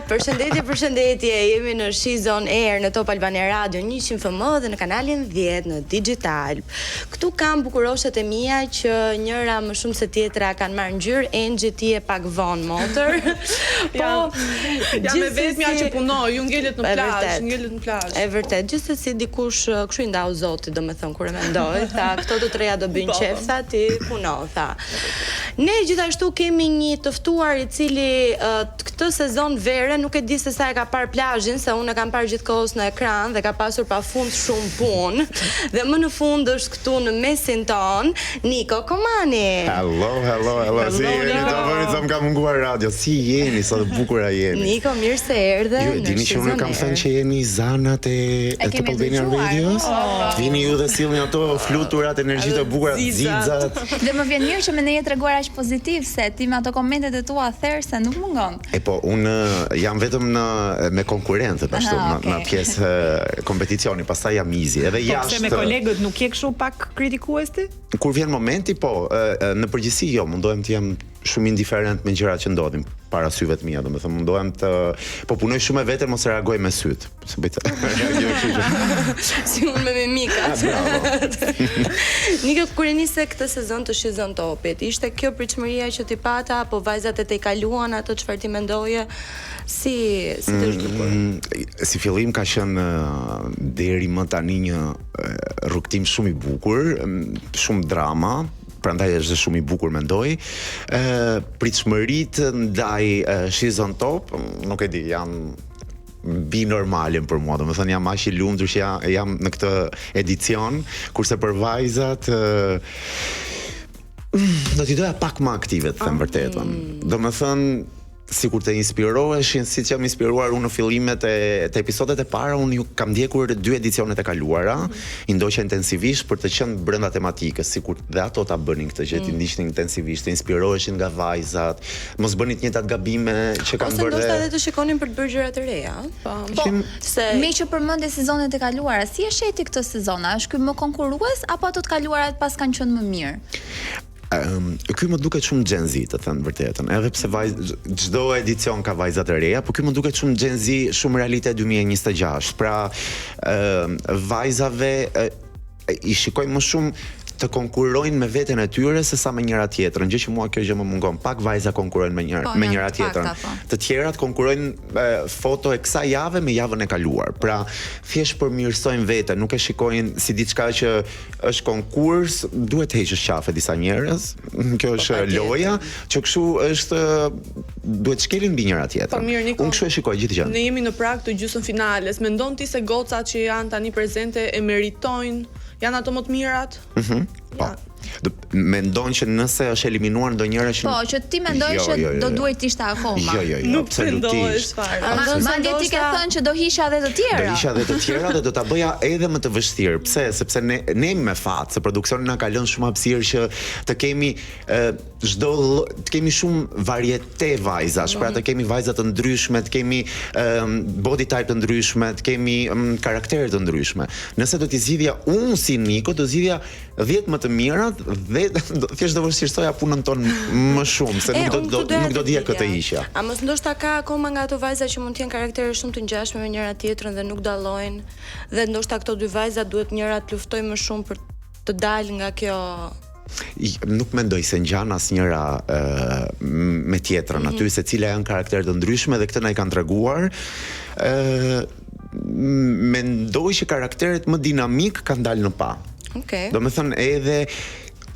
Përshëndetje, jemi në Shizon Air në Top Albania Radio 100 FM dhe në kanalin 10 në Digital. Këtu kam bukuroshet e mia që njëra më shumë se tjetra kanë marrë ngjyrë, Engji ti e pak vonë motor. Jam me vetmja që punoj, ju ngelet në plazh, E vërtet, gjithsesi dikush kështu i ndau Zoti, domethënë kur e mendoj, tha këto të treja do bëjnë qef, tha ti puno, tha. Ne gjithashtu kemi një të ftuar i cili këtë sezon vere nuk e di se sa e ka parë plazhin, se unë e kam parë gjithkohës në ekran dhe ka pasur pafund shumë punë. Dhe më në fund është këtu në mesin ton Niko Komani. Hello. Si jeni? Do vëri sa më ka munguar radio. Si jeni? Sa të bukura jeni. Niko, mirë se erdhe. Ju dini që unë kam thënë që jeni zanat e Top Albania Radios. Vini ju dhe sillni ato fluturat, energjitë të bukura, zixat. Dhe më vjen mirë që më ne je treguar aq pozitiv se ti me ato komentet e tua therrse nuk mungon. Po unë jam vetëm me konkurrentët ashtu, në pjesë kompeticioni, pastaj jam izi. Edhe jashtë. Se me kolegët nuk je kështu pak kritikues ti? Kur vjen momenti, po, në përgjithësi jo, mundohem të jem shumë indiferent me gjërat që ndodhin para syve të mia, domethënë mundohem të punoj shumë me veten, mos reagoj me syt. Si unë me mimika. Niko, kur e nisi këtë sezon të Shizon Topit, ishte kjo pritshmëria që ti pata apo vajzat e te kaluan ato çfarë ti mendoje? Si të zhdukur? Si fillim ka qenë deri më tani një rrugtim shumë i bukur, shumë drama. Prandaj është shumë i bukur mendoj. Pritshmëritë ndaj Shizon Top, nuk e di, janë binormalen për mua, domethënë jam aq i lumtur që jam në këtë edicion, kurse për vajzat do t'i doja pak më aktive, të them vërtetën. Domethënë sikur të inspiroheshin, siç jam inspiruar unë në fillimet e episodet e para, unë ju kam ndjekur 2 edicionet e kaluara, i ndoqa intensivisht për të qenë brenda tematikës, sikur dhe ato ta bënin këtë gjë, ti ndiqnin intensivisht, të inspiroheshin nga vajzat, mos bënin të njëjtat gabime që kanë bërë. Ose ndoshta edhe të shikonin për të bërë gjëra të reja. Po, me që përmendje sezonet e kaluara, si e sheti këtë sezon? Është ky më konkurrues apo ato të kaluarat pas kanë qenë më mirë? Ky më duket shumë Gen Z, të thënë vërtetën. Edhe pse çdo edicion ka vajza të reja, por ky më duket shumë Gen Z, shumë realitet 2026. Pra, vajzave i shikoj më shumë të konkurrojnë me veten e tyre se sa me njëra tjetrën, gjë që mua kjo gjë më mungon. Pak vajza konkurrojnë me njëra tjetrën. Të tjerat konkurrojnë foto e kësaj jave me javën e kaluar. Pra, thjesht përmirësojnë veten, nuk e shikojnë si diçka që është konkurs, duhet heqësh qafe disa njerëz. Kjo është loja, që kështu është duhet shkelin mbi njëra tjetrën. Unë kështu e shikoj gjithë gjën. Ne jemi në prag të gjysmëfinales. Mendon ti se gocat që janë tani prezente e meritojnë? Janë ato më të mirat? Po. Mendon që nëse është eliminuar ndonjëra që po, që ti mendoj që do duhet të ishte akoma. Jo, nuk absolutisht. Madje ti ke thënë që do hisha edhe të tjera. Do hisha edhe të tjera dhe do ta bëja edhe më të vështirë. Pse? Sepse ne me fat, se produksioni na ka lënë shumë hapësirë që të kemi të kemi shumë varieté vajzash, pra të kemi vajza të ndryshme, të kemi body type të ndryshme, të kemi karaktere të ndryshme. Nëse do t'i zgjidhja unë si Niko, do zgjidhja 10 më të mirat dhe thjesht do vështirësoja punën tonë më shumë, se nuk do dija këtë isha. A mos ndoshta ka akoma nga ato vajza që mund të jenë karaktere shumë të ngjashme me njëra tjetrën dhe nuk dallojnë, dhe ndoshta këto dy vajza duhet njëra të luftojë më shumë për të dalë nga kjo. Nuk mendoj se ngjan asnjëra me tjetrën aty, se cila janë karaktere të ndryshme dhe këtë na i kanë treguar. Mendoj që karakteret më dinamik kanë dalë në pa. Do me thënë edhe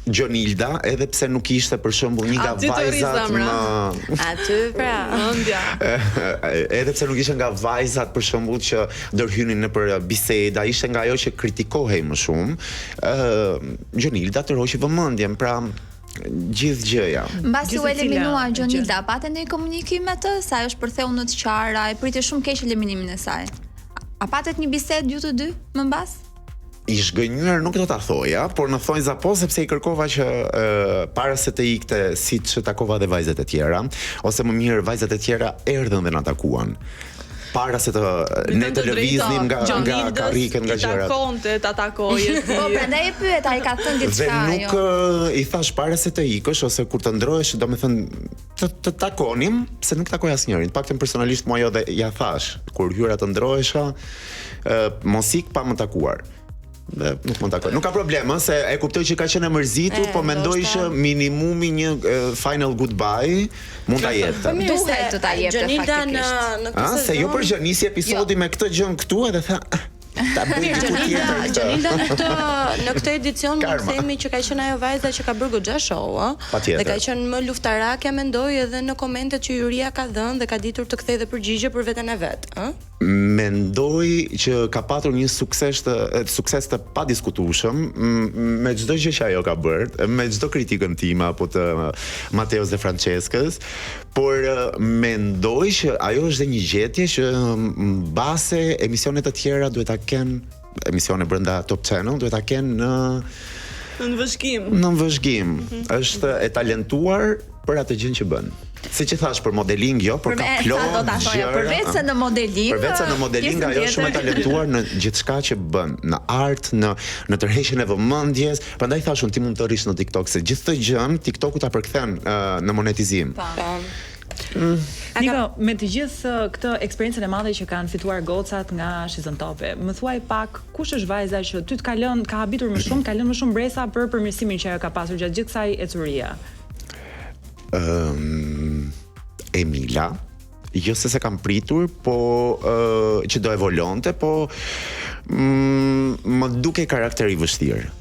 Gjonilda, edhe pse nuk ishte për shembull një nga vajzat më aty pra edhe pse nuk ishte nga vajzat për shembull që ndërhynin nëpër biseda, ishte nga ajo që kritikohej më shumë. Gjonilda të roqi vëmendjen, pra gjithë gjëja. Mbasi u eliminua Gjonilda, patë ndonjë komunikim me të, sa është përtheu në të qara, e priti shumë keq eliminimin e saj. A patët një bisedë ju të dy më mbas? I zhgënjur nuk do ta thoja, por në thonjza po, sepse i kërkova që para se të ikte, siç takova dhe vajzat e tjera, ose më mirë vajzat e tjera erdhën dhe na takuan. para se të ne të lëviznim nga karriken, nga gjërat. Takonte, ta takoje. Po, prandaj e pyet, ai ka thënë Dhe diçka nuk I thash para se të ikësh ose kur të ndrohesh, domethënë të takonim, se nuk takoj asnjërin. Paktën personalisht mua jo dhe ja thash kur hyra të ndrohesha, mos ik pa më takuar. Dhe nuk mund ta takoj. Nuk ka problem, se e kuptoj që ka qenë e mërzitur, po mendoj që minimumi një final goodbye mund ta jepte. Duhet të ta jepte faktikisht. Në këtë sezon. Se jo për gjë nisi episodi me këtë gjën këtu edhe tha ta bëj diku tjetër. Gjonilda në këtë edicion mund të themi që ka qenë ajo vajza që ka bërë goxha show, Patjetër. dhe ka qenë më luftarakja, mendoj, edhe në komentet që Juria ka dhënë dhe ka ditur të kthejë dhe përgjigje për veten e vet, Mendoj që ka patur një sukses të padiskutueshëm me çdo gjë që ajo ka bërë, me çdo kritikën time apo të Mateos dhe Franceskës, por mendoj që ajo është dhe një gjetje që mbase emisionet të tjera duhet ta kenë, emisione brenda Top Channel duhet ta kenë Në vëzhgim. në vëzhgim. Është e talentuar për atë gjën që bën. Siç e thash, për modeling jo, por ka plot gjëra. Përveç se në modeling. Përveç se në modeling ajo është shumë e talentuar në gjithçka që bën, në art, në tërheqjen e vëmendjes. Prandaj thashun ti mund të rrish në TikTok, se gjithë këtë gjën TikToku ta përkthen në monetizim. Niko, me të gjithë këtë eksperiencën e madhe që kanë fituar gocat nga Shizon Topi, më thuaj pak kush është vajza që ty të ka habitur më shumë, ka lënë më shumë bresa për përmirësimin që ajo ka pasur gjatë gjithë kësaj ecurie? Emila, jo se kam pritur, po që do evolonte, po më duke karakteri vështirë.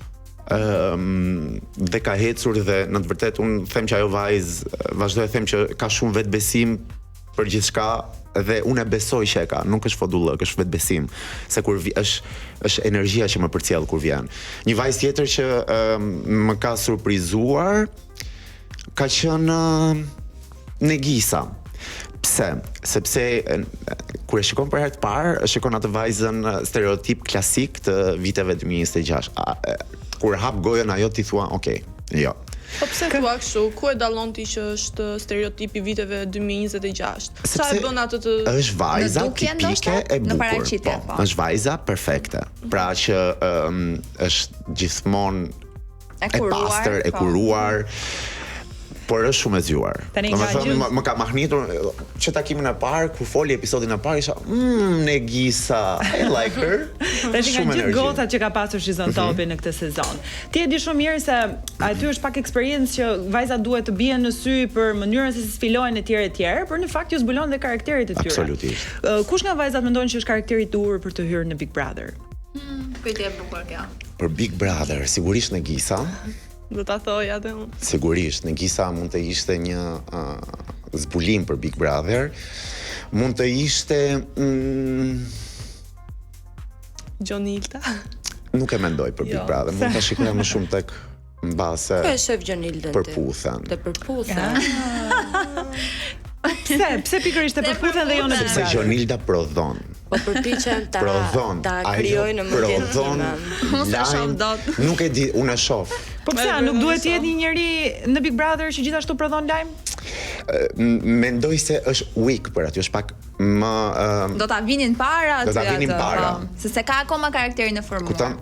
Dhe ka hecur dhe në të vërtetë unë them që ajo vajzë vazhdoj të them që ka shumë vetbesim për gjithçka dhe unë e besoj që e ka, nuk është fodullëk, është vetbesim, se kur është energjia që më përcjell kur vjen. Një vajzë tjetër që më ka surprizuar ka qenë Negisa. Pse? Sepse kur e shikon për herë të parë, shikon atë vajzën stereotip klasik të viteve 2026. Kur hap gojën ajo ti thua, okay, jo. Po pse thua kështu? Ku e dallon ti që është stereotipi viteve 2026? Sa e bën atë të Është vajza tipike e në bukur. paraqitje, po. Është vajza perfekte. Pra që është gjithmonë e pastër, e kuruar. Por është shumë e zgjuar. Domethënë më ka mahnitur që takimin e parë kur foli episodin e parë isha Negisa, I like her. Tash nga gjithë gocat që ka pasur Shizon Topi në këtë sezon. Ti e di shumë mirë se aty është pak eksperiencë që vajza duhet të bien në sy për mënyrën se si sfilohen etj, por në fakt ju zbulon dhe karakterit e tyre. Absolutisht. Kush nga vajzat mendojnë që është karakteri i dur për të hyrë në Big Brother? Pyetje e bukur kjo. Për Big Brother, sigurisht Negisa. do ta thoj atë unë. Sigurisht, Negisa mund të ishte një zbulim për Big Brother. Mund të ishte Gjonilda. Nuk e mendoj për Big Brother, mund ta shikoja më shumë tek mbase. Po e shef Gjonildën. Përputhen. Të përputhen. Pse pikërisht e përputhen dhe jo në Big Sepse Brother? Gjonilda prodhon. Po përpiqen ta Ajo krijojë në mendjen prodhon lajm. Nuk e di, unë e shoh. Po pse, nuk duhet të jetë një njeri në Big Brother që gjithashtu prodhon lajm? Mendoj se është weak për aty, është pak më Do ta vinin para aty. Do ta vinin para. Se ka akoma karakterin e formuar. Kupton?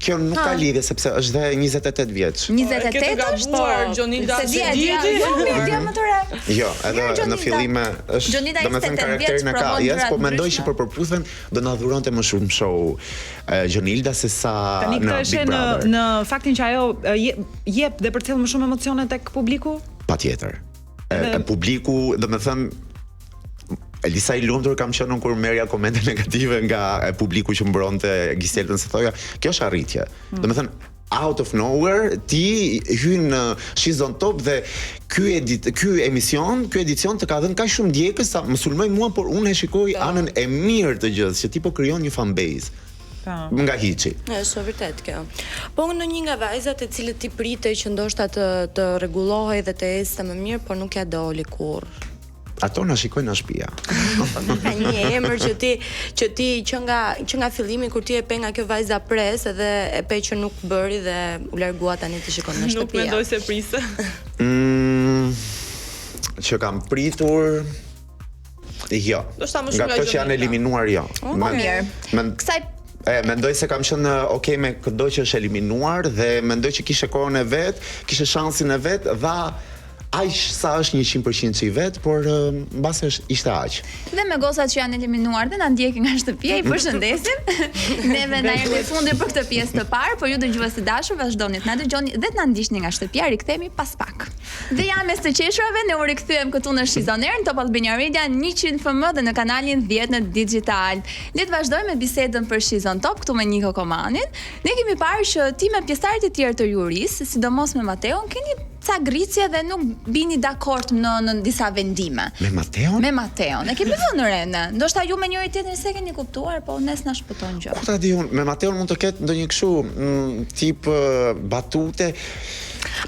Kjo nuk ka lidhje sepse është dhe 28 vjeç. 28 është, Gjonilda se dia më të re. Jo, edhe në fillime është, domethënë karakterin e ka. Po mendoj që për përputhen do na dhuronte më shumë show Gjonilda se sa Tani në këtë Big është Brother. në faktin që ajo jep dhe përcjell më shumë emocione tek publiku? Patjetër. Publiku, domethënë Elisa i lumtur kam qenë kur merja komente negative nga publiku që mbronte Giseltën se thoja, kjo është arritje. Domethënë out of nowhere ti hyn në Shizon Top dhe ky edicion të ka dhënë kaq shumë ndjekës sa më sulmoi mua, por unë e shikoj anën e mirë të gjës, që ti po krijon një fanbase. Nga hiçi. Është vërtet kjo. Po në një nga vajzat e cilët ti pritej që ndoshta të rregullohej dhe të ecte më mirë, por nuk ja doli kurrë. Ato na shikojnë në shtëpia. Ka një emër që ti që nga fillimi kur ti e pe nga kjo vajza pres edhe e pe që nuk bëri dhe u largua tani të shikon në shtëpia. Nuk mendoj se priste. Që kam pritur Jo. Do shta më Nga shumë këto që janë eliminuar, jo. Mirë. Kësaj Mendoj se kam qenë okay me çdo që është eliminuar dhe mendoj që kishte kohën e vet, kishte shansin e vet, dha aq sa është 100% i vet, por mbase ishte aq. Dhe me gocat që janë eliminuar dhe na ndjekin nga shtëpia, i përshëndesim. Neve na erdhi fundi për këtë pjesë të parë, por ju dëgjues të dashur vazhdoni të na dëgjoni dhe të na ndiqni nga shtëpia, rikthehemi pas pak. Dhe jam mes të qeshrave, ne u rikthyem këtu në Shizon Air, në Top Albania Radio 100 FM dhe në kanalin 10 në digital. Le të vazhdojmë me bisedën për Shizon Top këtu me Niko Komanin. Ne kemi parë që ti me pjesëtarët e tjerë të jurisë, sidomos me Mateon, keni ca gricje dhe nuk bini dakord në disa vendime. Me Mateon? Me Mateon. E kemi vënë re ne. Ndoshta ju me njëri tjetrin se keni kuptuar, po nes na shpëton gjë. Po ta di unë, me Mateon mund të ketë ndonjë kështu tip batute.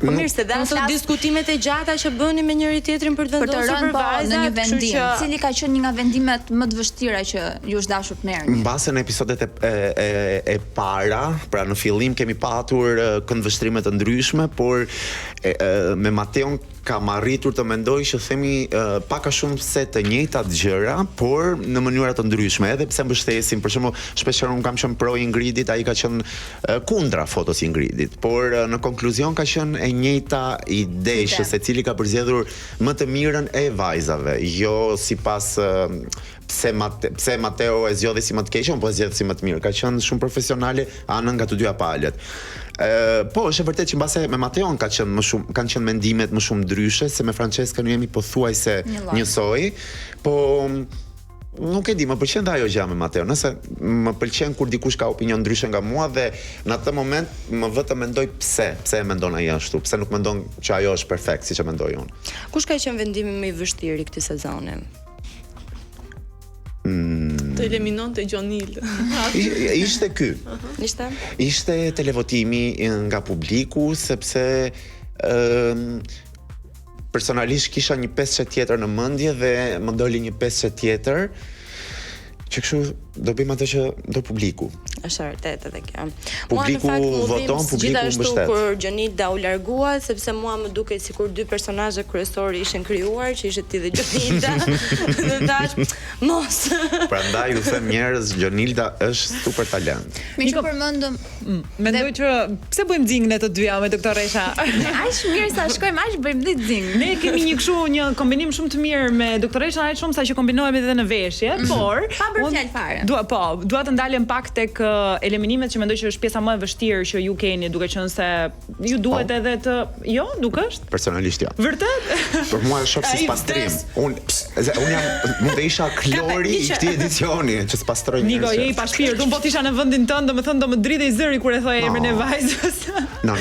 Po mirë, se dhe ato diskutimet e gjata që bëni me njëri tjetrin për të vendosur për vajzat në një vendim, cili ka qenë një nga vendimet më të vështira që ju është dashur të merrni. Mbase në episodet e para, pra në fillim kemi patur këndvështrime të ndryshme, por me Mateon kam arritur të mendoj që themi pak a shumë se të njëjtat gjëra, por në mënyra të ndryshme, edhe pse mbështesim, për shembull, shpeshherë unë kam qenë pro Ingridit, ai ka qenë kundra fotos Ingridit, por në konkluzion ka qenë e njëjta ide që secili ka përzgjedhur më të mirën e vajzave, jo sipas pse Mateo e zgjodhi si më të keqen, po e zgjedh si më të mirë. Ka qenë shumë profesionale anën nga të dyja palët. Po, është e vërtet që mbase me Mateon kanë qenë mendimet më shumë ndryshe se me Francesca ne jemi pothuajse njësoj, po nuk e di, më pëlqen dhe ajo gjë me Mateo. Nëse më pëlqen kur dikush ka opinion ndryshe nga mua dhe në atë moment më vë të mendoj pse e mendon ai ashtu, pse nuk mendon që ajo është perfekt siç e mendoj unë. Kush ka qenë vendimi më i vështirë i këtij sezoni? Të eliminon të Gjonil. Ishte ky. Ishte televotimi nga publiku, sepse personalisht kisha një pesë tjetër në mendje dhe më doli një pesë tjetër që kështu do bëjmë atë që do publiku. Është vërtet edhe kjo. Publiku voton, publiku mbështet. Kur Gjonilda u largua, sepse mua më dukej sikur dy personazhe kryesorë ishin krijuar, që ishte ti dhe Gjonilda. Dhe thash, mos. Prandaj ju them njerëz, Gjonilda është super talent. Mi që përmendëm, mendoj që pse bëjmë xingën e të dyja me doktoresha? Aq mirë sa shkojmë, aq bëjmë ditë xing. Ne kemi një kombinim shumë të mirë me doktoresha, aq shumë sa që kombinohemi edhe në veshje, por për fjalë fare. Dua të ndalem pak tek eliminimet që mendoj që është pjesa më e vështirë që ju keni, duke qenë se ju duhet edhe të nuk është? Personalisht jo. Vërtet? Për mua është shok si spastrim. Unë jam mund të isha Klori i këtij edicioni që spastroj njerëz. Niko, je i pa shpirt. Unë po tisha në vendin tënd, domethënë do më dridhej zëri kur e thoj emrin e vajzës. No.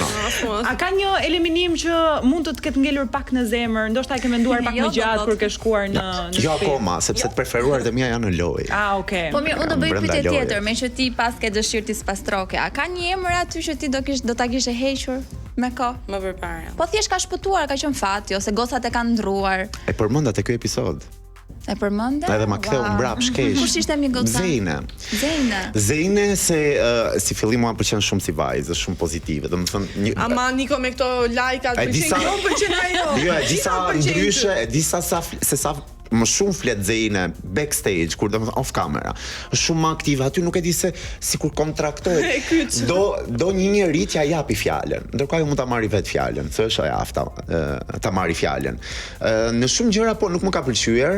A ka një eliminim që mund të ketë ngelur pak në zemër, ndoshta e ke menduar pak më gjatë kur ke shkuar në Jo akoma, sepse të preferuarat e mia janë në lojë. Okay. Po mirë, unë do bëj pyetje tjetër, me që ti pas ke dëshirë ti spastroke. A ka një emër aty që ti do ta kishe hequr me kohë? Më përpara. Po thjesht ka shpëtuar, ka qenë fati ose gocat e kanë ndruar. E përmenda te ky episod. E përmende? Edhe ma ktheu mbrap shkeq. Kush ishte mi goca? Zejne se si fillim mua pëlqen shumë si vajzë, shumë pozitive. Domethënë Ama Niko me këto like-at pëlqen ajo. Jo, disa ndryshe, disa sa më shumë flet Zejne backstage kur domethënë off camera. Është shumë më aktive aty, nuk e di se sikur kontraktohet. Do një njerëz t'ia japi fjalën. Ndërkohë ajo mund ta marrë vetë fjalën, se është ajo afta ta marrë fjalën. Në shumë gjëra po nuk më ka pëlqyer,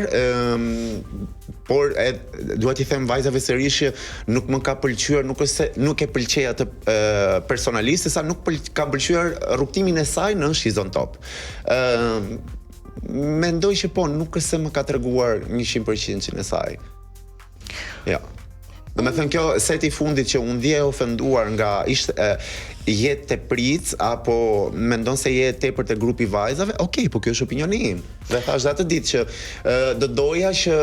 por dua t'i them vajzave sërish që nuk më ka pëlqyer, nuk është se nuk e pëlqej atë personalisht, sa nuk ka pëlqyer rrugtimin e saj në Shizon Top. Mendoj që po, nuk është se më ka treguar 100% e saj. Ja. Domethënë kjo seti i fundit që unë ndjej ofenduar nga jetë të pric apo mendon se je tepër te grupi vajzave, okay, po kjo është opinioni im. Dhe thash atë ditë që do doja që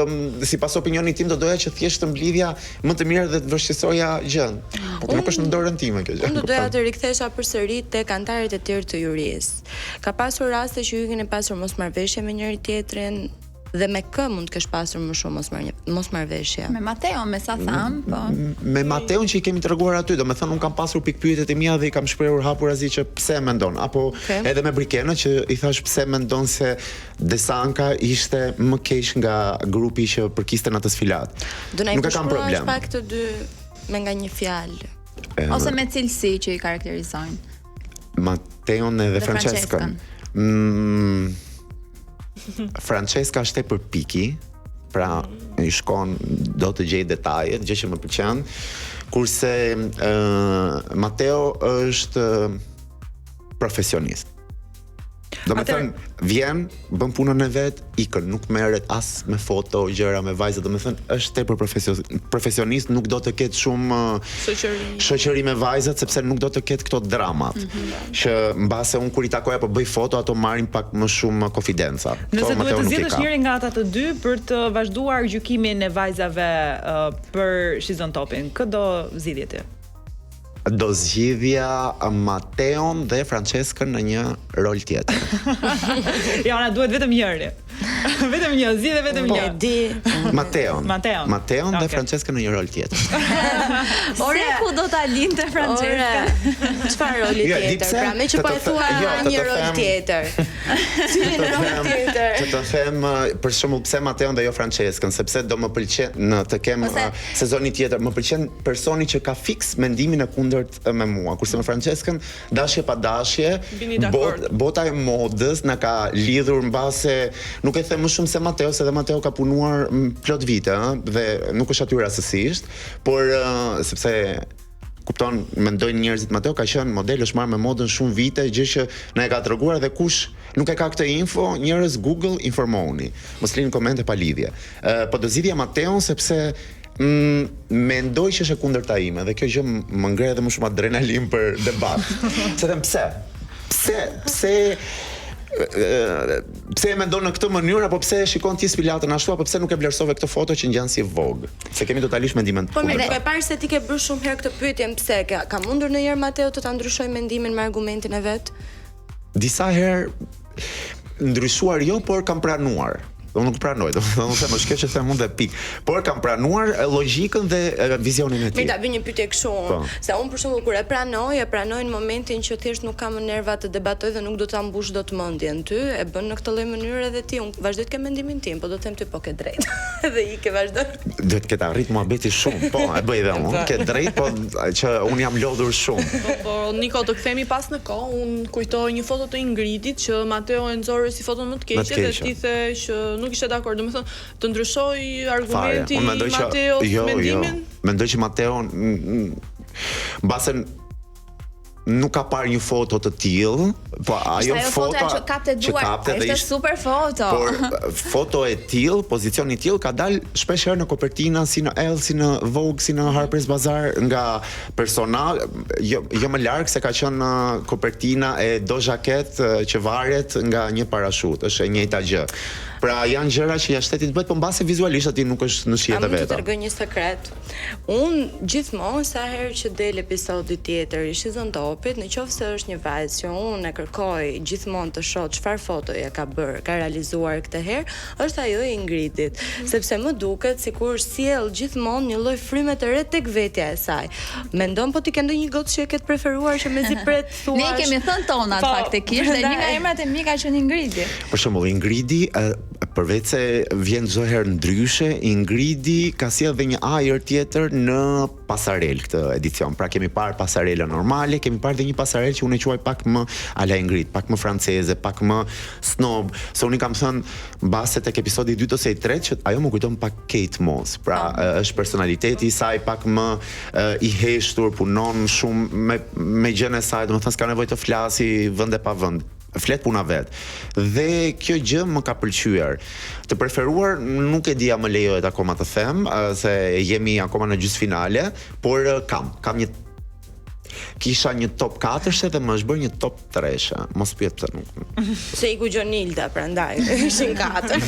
sipas opinionit tim do doja që thjesht të mblidhja më të mirë dhe të vështirësoja gjën. Po nuk është në dorën time kjo gjë. Unë do doja të rikthesha përsëri tek antarët e tjerë të jurisë. Ka pasur raste që ju keni pasur mosmarrëveshje me njëri tjetrin, Dhe me kë mund të kesh pasur më shumë mosmarrveshje? Me Mateo, me sa tham, po. Me Mateon që i kemi treguar aty, do me thënë unë kam pasur pikpyetjet e mia dhe i kam shprehur hapurazi që pse mendon, apo edhe me Brikenën që i thash pse mendon se Desanka ishte më keq nga grupi që përkiste në atë sfilat. Nuk e kam problem. Pak të dy me nga një fjalë. Ose me cilësi që i karakterizojnë. Mateon edhe Franceskën. Francesca është tepër piki, pra i shkon do të gjej detajet, gjë që më pëlqen, kurse Mateo është profesionist. Do me thënë, vjen, bën punën e vet, ikën, nuk merret as me foto, gjëra me vajza, do me thënë, është tepër profesionist, nuk do të ketë shumë shoqëri me vajzat, sepse nuk do të ketë këto dramat. Që mbase unë kur i takoj apo bëj foto, ato marrin pak më shumë konfidenca. Nëse duhet të zgjidhësh njërin nga ata të dy për të vazhduar gjykimin e vajzave për Shizon Topin, kë do zgjidhje ti? Do zgjidhja Mateon dhe Franceskën në një rol tjetër. Ja, na duhet vetëm njëri. Vetëm një, zgjidhe vetëm një. Mateon dhe Franceskën në një rol tjetër. Ore ku do ta lindte Franceska? Çfarë roli tjetër? Pra me që po e thua një rol tjetër. Cilin rol tjetër? Që të them për shembull pse Mateon dhe jo Franceskën, sepse do më pëlqen në të kem sezoni tjetër, më pëlqen personi që ka fiks mendimin e kundërt me mua, kurse me Franceskën dashje pa dashje, bota e modës na ka lidhur mbase, nuk e them më shumë se Mateo, se dhe Mateo ka punuar plot vite, dhe nuk është aty rastësisht, por sepse kupton, mendojnë njerëzit Mateo ka qenë model, është marrë me modën shumë vite, gjë që na e ka treguar dhe kush nuk e ka këtë info, njerëz Google informohuni. Mos lini komente pa lidhje. Po do zgjidhja Mateon sepse mendoj që është e kundërta ime dhe kjo gjë më ngre edhe më shumë adrenalin për debat. Se them pse e mendon në këtë mënyrë, apo pse e shikon ti spilatën ashtu, apo pse nuk e vlerësove këtë foto që ngjan si Vogue. Se kemi totalisht mendimin të kundërta. Po e parë se ti ke bërë shumë herë këtë pyetje, pse ka mundur ndonjëherë Mateo të ta ndryshoj mendimin me argumentin e vet? Disa herë ndryshuar jo, por kam pranuar. Unë nuk pranoj, do të them më shkeq që them unë dhe pik. Por kam pranuar logjikën dhe vizionin e tij. Ta bëj një pyetje kështu, se unë për shembull kur e pranoj në momentin që thjesht nuk kam nerva të debatoj dhe nuk do ta mbush dot mendjen. Ty e bën në këtë lloj mënyre edhe ti, unë vazhdoj të kem mendimin tim, po do të them ty po ke drejt. Dhe i ke vazhdoj. Do të ketë arrit muhabeti shumë, po, e bëj dhe unë, ke drejt, po që unë jam lodhur shumë. Po Niko, të kthehemi pas në kohë, unë kujtoj një foto të Ingridit që Mateo e nxorri si foton më të keqe dhe ti the që nuk ishte dakord, do të thënë, të ndryshoj argumenti Mateo mendimin. Mendoj që Mateo mbase nuk ka parë një foto të tillë, po ajo foto që kapte duar, ishte super foto. Por foto e tillë, pozicioni i tillë ka dalë shpesh herë në kopertina si në Elle, si në Vogue, si në Harper's Bazaar, nga personal, jo më larg se ka qenë kopertina e Doja Cat që varet nga një parashut, është e njëjta gjë. Pra janë gjëra që jashtëtit bëhet, po mbase vizualisht aty nuk është në shihet e vetë. vetë. Mund të tregoj një sekret. Unë gjithmonë sa herë që del episodi tjetër i Shizon Topit, nëse është një vajzë që unë e kërkoj gjithmonë të shoh çfarë fotoje ka bërë, ka realizuar këtë herë, është ajo e Ingridit, sepse më duket sikur sjell gjithmonë një lloj fryme të re tek vetja e saj. Mendon po ti ke ndonjë gocë që e ke të preferuar që mezi pret thuash? Ne kemi thënë tonat faktikisht, dhe një nga emrat e mi ka qenë Ingridi. Për shembull, Ingridi përveç se vjen çdo herë ndryshe, Ingridi ka sjellë edhe një ajër tjetër në pasarel këtë edicion. Pra kemi parë pasarela normale, kemi parë edhe një pasarel që unë e quaj pak më ala Ingrid, pak më franceze, pak më snob. Se unë kam thënë mbase tek episodi i 2 ose i 3 që ajo më kujton pak Kate Moss. Pra është personaliteti i saj pak më i heshtur, punon shumë me gjën e saj, domethënë s'ka nevojë të flasi vend e pa vend. Flet puna vet. Dhe kjo gjë më ka pëlqyer. Të preferuar nuk e dia më lejohet akoma të them, se jemi akoma në gjysmëfinale, por kam një kisha një top 4 dhe më është bërë një top 3. Mos pyet pse nuk. Se i gjon Ilda prandaj, ishin 4.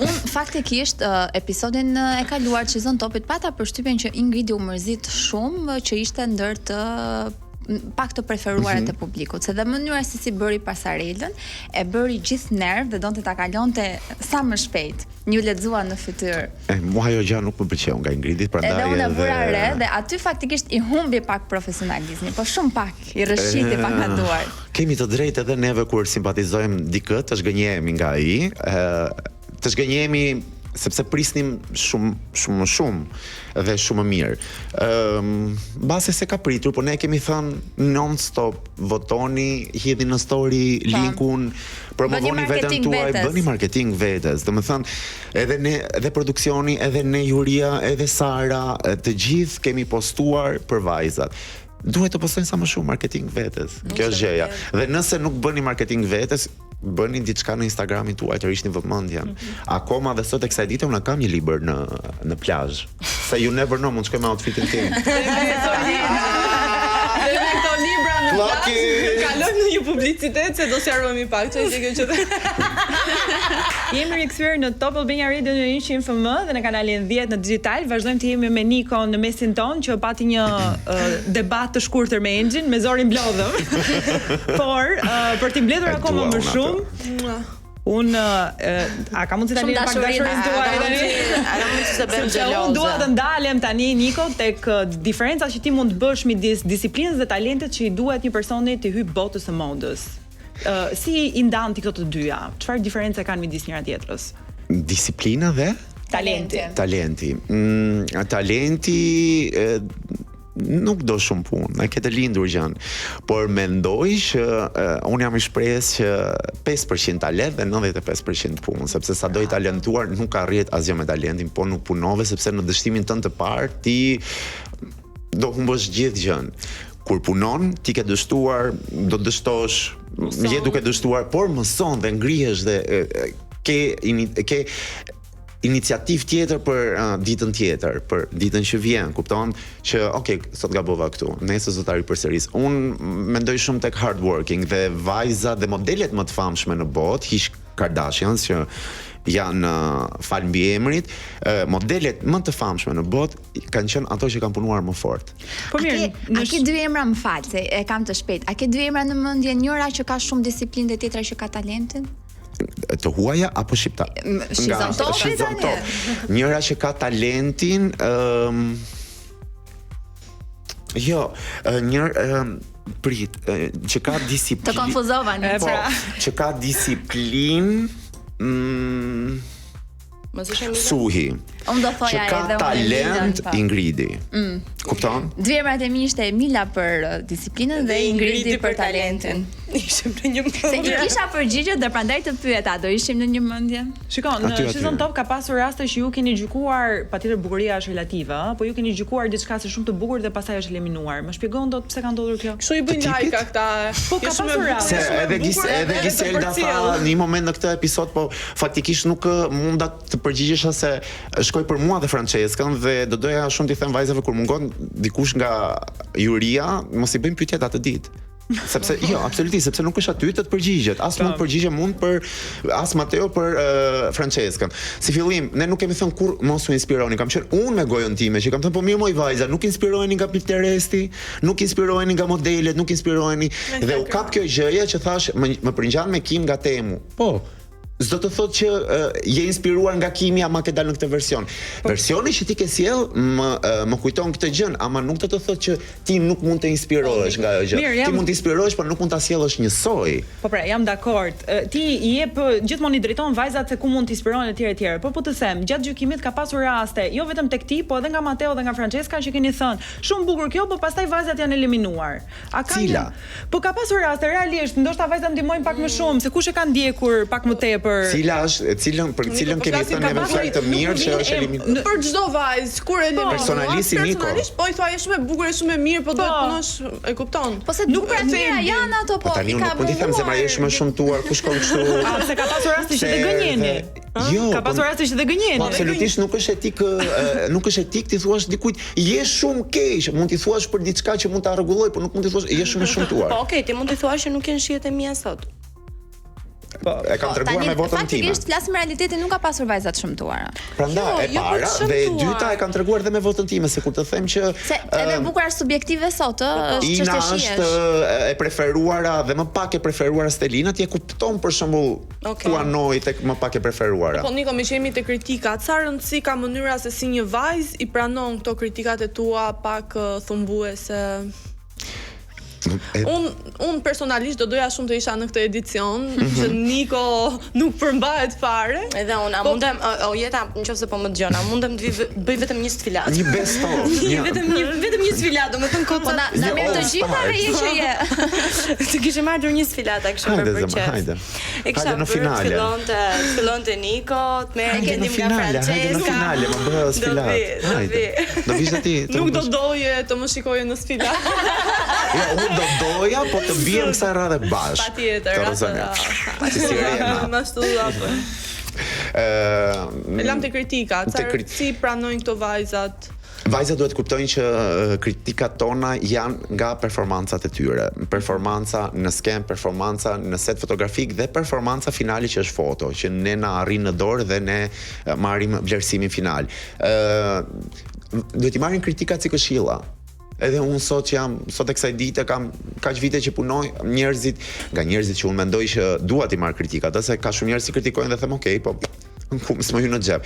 Unë faktikisht episodin e kaluar Shizon Topit pata përshtypjen që Ingridi u mërzit shumë që ishte ndër të pak të preferuara të publikut, se dhe mënyra se si bëri pasarelën, e bëri gjithë nerv dhe donte ta kalonte sa më shpejt. Ju lexua në fytyrë. Mua ajo gjë nuk më pëlqeu nga Ingridi, prandaj edhe unë e bëra re dhe aty faktikisht i humbi pak profesionalizmi, po shumë pak, i rrëshiti pak nga duar. Kemi të drejtë edhe neve kur simpatizojmë dikë, të zgënjehemi nga ai, të zgënjehemi sepse prisnim shumë dhe shumë mirë. Base se ka pritur, po ne kemi thënë non-stop, votoni, hidhi në story linkun, promovoni veten tuaj, bëni marketing vetes. Domethënë, edhe ne, edhe produksioni, edhe ne Juria, edhe Sara, të gjithë kemi postuar për vajzat. Duhet të postojnë sa më shumë marketing vetes. Kjo është gjëja. Dhe nëse nuk bëni marketing vetes, bëni diçka në Instagramin tuaj të rishni vëmendjen. Akoma dhe sot e kësaj dite unë kam një libër në plazh. Se you never know, mund të shkoj me outfitin tim. Këto libra në plazh, kalojmë në një publicitet se do sqarojmë pak çfarë ishte kjo që. Jemi rikthyer në Top Albania Radio në 100 FM dhe në kanalin 10 në digital. Vazhdojmë të jemi me Niko në mesin ton që pati një debat të shkurtër me Engjin, me zorin blodhëm. Por për t'i mbledhur akoma më shumë, a ka mundësi tani pak dashurisë tuaj tani? A ka mundësi të bëjmë xheloze? Unë dua të ndalem tani Niko tek diferenca që ti mund të bësh midis disiplinës dhe talentet që i duhet një personi të hyjë botës së modës. Si i ndan ti këto të dyja? Çfarë diferencë kanë midis njëra tjetrës? Disiplina dhe talenti. Talenti nuk do shumë punë, e ke të lindur gjën, por mendoj që unë jam i shpresë që 5% talent dhe 95% punë, sepse sa do i talentuar nuk arrit asgjë me talentin, po nuk punove sepse në dështimin tënd të parë ti do humbësh gjithë gjën. Kur punon, ti ke dështuar, do dështosh, je duke dështuar, por mëson dhe ngrihesh dhe ke iniciativë tjetër për ditën tjetër, për ditën që vjen, kupton që okay, sot gabova këtu, nesër do ta ripërsëris. Unë mendoj shumë tek hard working dhe vajzat dhe modelet më të famshme në botë, Hish Kardashians që janë fal mbi emrit, modelet më të famshme në botë kanë qenë ato që kanë punuar më fort. Po mirë, a ke dy emra, më fal, se e kam të shpejt. A ke dy emra në mendje, njëra që ka shumë disiplinë dhe tjetra që ka talentin? Të huaja apo shqiptar? Shizon top. Njëra që ka talentin, që ka disiplinë. Të konfuzova një. Po, që ka disiplinë, Suhi. Unë do thoja edhe unë. Që ka talent Ingridi. Kupton? Dy emrat e mi ishte Emila për disiplinën dhe Ingridi për talentin. Ishim në një mendje. Se i kisha përgjigje dhe prandaj të pyeta, do ishim në një mendje. Shikon, në Shizon Top ka pasur raste që ju keni gjykuar, patjetër bukuria është relative, po ju keni gjykuar diçka se shumë të bukur dhe pastaj është eliminuar. Më shpjegon dot pse ka ndodhur kjo? Kështu i bëjnë lajka këta. Po ka pasur raste. Edhe Giselda tha në një moment në këtë episod, po faktikisht nuk munda të përgjigjesha se shkoj për mua dhe Franceskën dhe do doja shumë t'i them vajzave kur mungon dikush nga Juria, mos i bëjmë pyetjet atë ditë. Sepse absolutisht, sepse nuk është aty të përgjigjet. As mund përgjigje mund për as Mateo për Franceskën. Si fillim, ne nuk kemi thënë kur mos u inspironi. Kam qenë unë me gojën time që kam thënë po mirë moj vajza, nuk inspiroheni nga Pinteresti, nuk inspiroheni nga modelet, nuk inspiroheni dhe u kap kjo gjëja që thash më përngjan me Kim nga Temu. Po. S'do të thotë që je inspiruar nga Kimi ama ke dalë në këtë version. Versioni që ti ke sjell më kujton këtë gjën, ama nuk do të thotë që ti nuk mund të inspirohesh nga ajo gjë. Ti mund të inspirohesh, por nuk mund ta sjellësh njësoj. Po pra, jam dakord. Ti i jep gjithmonë i drejton vajzat se ku mund të inspirohen etj. Por po të them, gjatë gjykimit ka pasur raste, jo vetëm tek ti, po edhe nga Mateo dhe nga Francesca që keni thënë, shumë bukur kjo, por pastaj vajzat janë eliminuar. A ka? Cila? Po ka pasur raste realisht, ndoshta vajzat ndihmojnë pak më shumë, se kush e ka ndjekur pak më tepër. Cila është, për cilën kemi thënë neve fjalë të mirë që është eliminuar. Për çdo vajzë, kur personalisht Niko. Po i thua shumë e bukur, shumë e mirë, po duhet punosh, e kupton. Po se nuk pra mira janë ato, po tani nuk mund të them se ma je shumë shëmtuar, kush shkon kështu. Se ka pasur raste që të gënjeni. Jo, ka pasur raste që të gënjeni. Absolutisht nuk është etik, nuk është etik ti thuash dikujt je shumë keq, mund t'i thuash për diçka që mund ta rregulloj, por nuk mund t'i thuash je shumë shëmtuar. Po okay, ti mund t'i thuash që nuk janë shihet e mia sot. e kam treguar me votën time. Faktikisht flasim realitetin, nuk ka pasur vajza të shëmtuara. Prandaj e para dhe e dyta e kam treguar edhe me votën time, se kur të them që edhe bukur është subjektive sot, është çështje shihesh. Ina është e preferuara dhe më pak e preferuara Stelina, ti e kupton për shembull ku anoj tek më pak e preferuara. Po Niko, më qemi te kritika, sa rëndësi ka mënyra se si një vajzë i pranon këto kritikat e tua pak thumbuese? Un personalisht do doja shumë të isha në këtë edicion që Niko nuk përmbahet fare. Edhe unë, mundem Jeta, nëse po më dëgjon, mundem të bëj vetëm një sfilat. Një besto. Vetëm një sfilat, domethënë kot. Po na merr të gjitha dhe je që je. Të kishe marrë një sfilat kështu për përçes. Hajde. E kisha në finale. Fillonte Niko, të merr kendim nga Francesca. Hajde në finale, më bëj sfilat. Hajde. Do vishte ti. Nuk do doje të më shikoje në sfilat. Jo, unë do doja, po të bijem kësaj radhe bashkë. Patjetër. Ma studiato. E lam te kritika, si pranojnë këto vajzat? Vajzat duhet kuptojnë që kritikat tona janë nga performancat e tyre. Performanca në skem, performanca në set fotografik dhe performanca finali që është foto, që ne na arrin në dorë dhe ne marrim vlerësimin final. Duhet i marrin kritikat si këshilla. Edhe unë sot e kësaj dite kam kaq vite që punoj, njerëzit që unë mendoj që dua t'i marr kritikat, ose ka shumë njerëz që kritikojnë dhe them okay, po s'më hyn në xhep.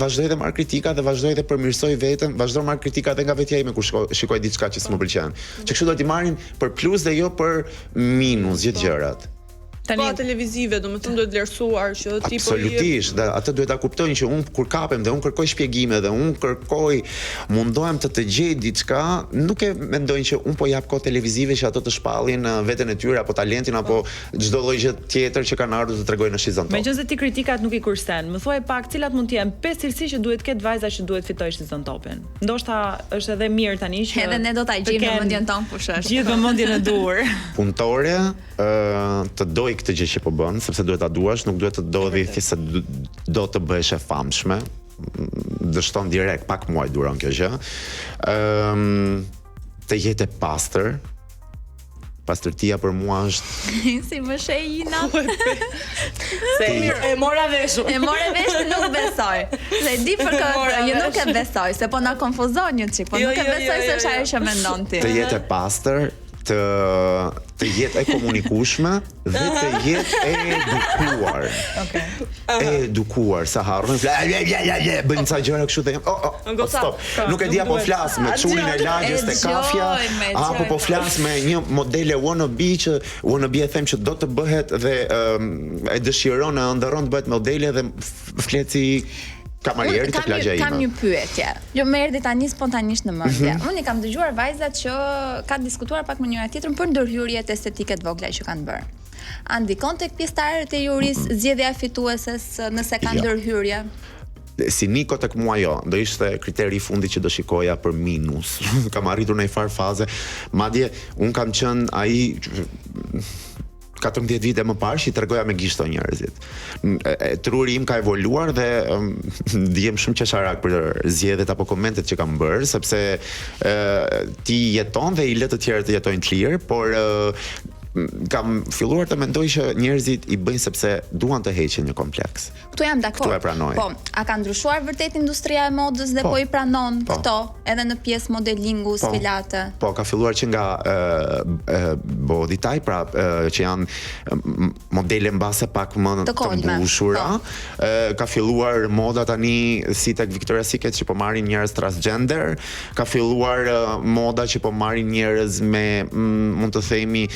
Vazhdoj të marr kritika dhe vazhdoj të përmirësoj veten, vazhdoj të marr kritika edhe nga vetja ime kur shikoj diçka që s'më pëlqen. Që kështu do t'i marrin për plus dhe jo për minus gjithë gjërat. Po televizive, domethënë duhet vlerësuar që ti po absolutisht, dhe atë duhet ta kuptojnë që unë kur kapem dhe unë kërkoj shpjegime dhe unë mundohem të gjej diçka, nuk e mendojnë që unë po jap kohë televizive që ato të shpallin veten e tyre apo talentin apo çdo lloj gjë tjetër që kanë ardhur të tregojnë në Shizon Top. Meqense ti kritikat nuk i kursen, më thuaj pak cilat mund të jenë 5 cilësi që duhet ketë vajza që duhet fitojë Shizon Topin. Ndoshta është edhe mirë tani që edhe ne do ta gjejmë vëmendjen tonë kush është. Gjithë vëmendjen e duhur. Punëtore, të doj këtë gjë që po bën, sepse duhet ta duash, nuk duhet të dodhi se do të bëhesh e famshme. Dështon direkt, pak muaj duron kjo gjë. Të jetë e pastër. Pastërtia për mua është si më shehina. Se e mora vesh. E mora vesh, nuk besoj. Se di për këtë, jo nuk e besoj, se po na konfuzon një çik, po nuk e besoj se është ajo që mendon ti. Të jetë e pastër, të jetë e komunikueshme dhe të jetë e edukuar. E edukuar, sa harron bëjnë ca gjëra kështu dhe stop. Nuk e di apo flas me çulin e lagjës te kafja, apo po flas me një modele wannabe që wannabe e them që do të bëhet dhe e dëshiron e ëndërron të bëhet modele dhe fleci kamarieri të plagja ime. Kam një pyetje. Jo më erdhi tani spontanisht në mendje. Unë i kam dëgjuar vajzat që kanë diskutuar pak me njëra tjetrën për ndërhyrjet estetike të vogla që kanë bërë. A ndikon tek pjesëtarët e jurisë zgjedhja e fitueses nëse kanë ndërhyrje? Si Niko tek mua jo, do ishte kriteri i fundit që do shikoja për minus. Kam arritur në një farë faze, madje un kam qenë ai 14 vite më parë që i tregoja me gishto njerëzit. Truri im ka evoluar dhe ndihem shumë qesharak për zgjedhjet apo komentet që kam bërë, sepse ti jeton dhe i lë të tjerë të jetojnë të lirë, por kam filluar të mendoj që njerëzit i bëjnë sepse duan të heqin një kompleks. Këtu jam dakord. Këtu e pranoj. Po, a ka ndryshuar vërtet industria e modës dhe po i pranon këto edhe në pjesë modelingu, sfilate? Po, ka filluar që nga body type, pra që janë modele mbase pak më të mbushura. Ka filluar moda tani si tek Victoria's Secret që po marrin njerëz transgender, ka filluar moda që po marrin njerëz me mund të themi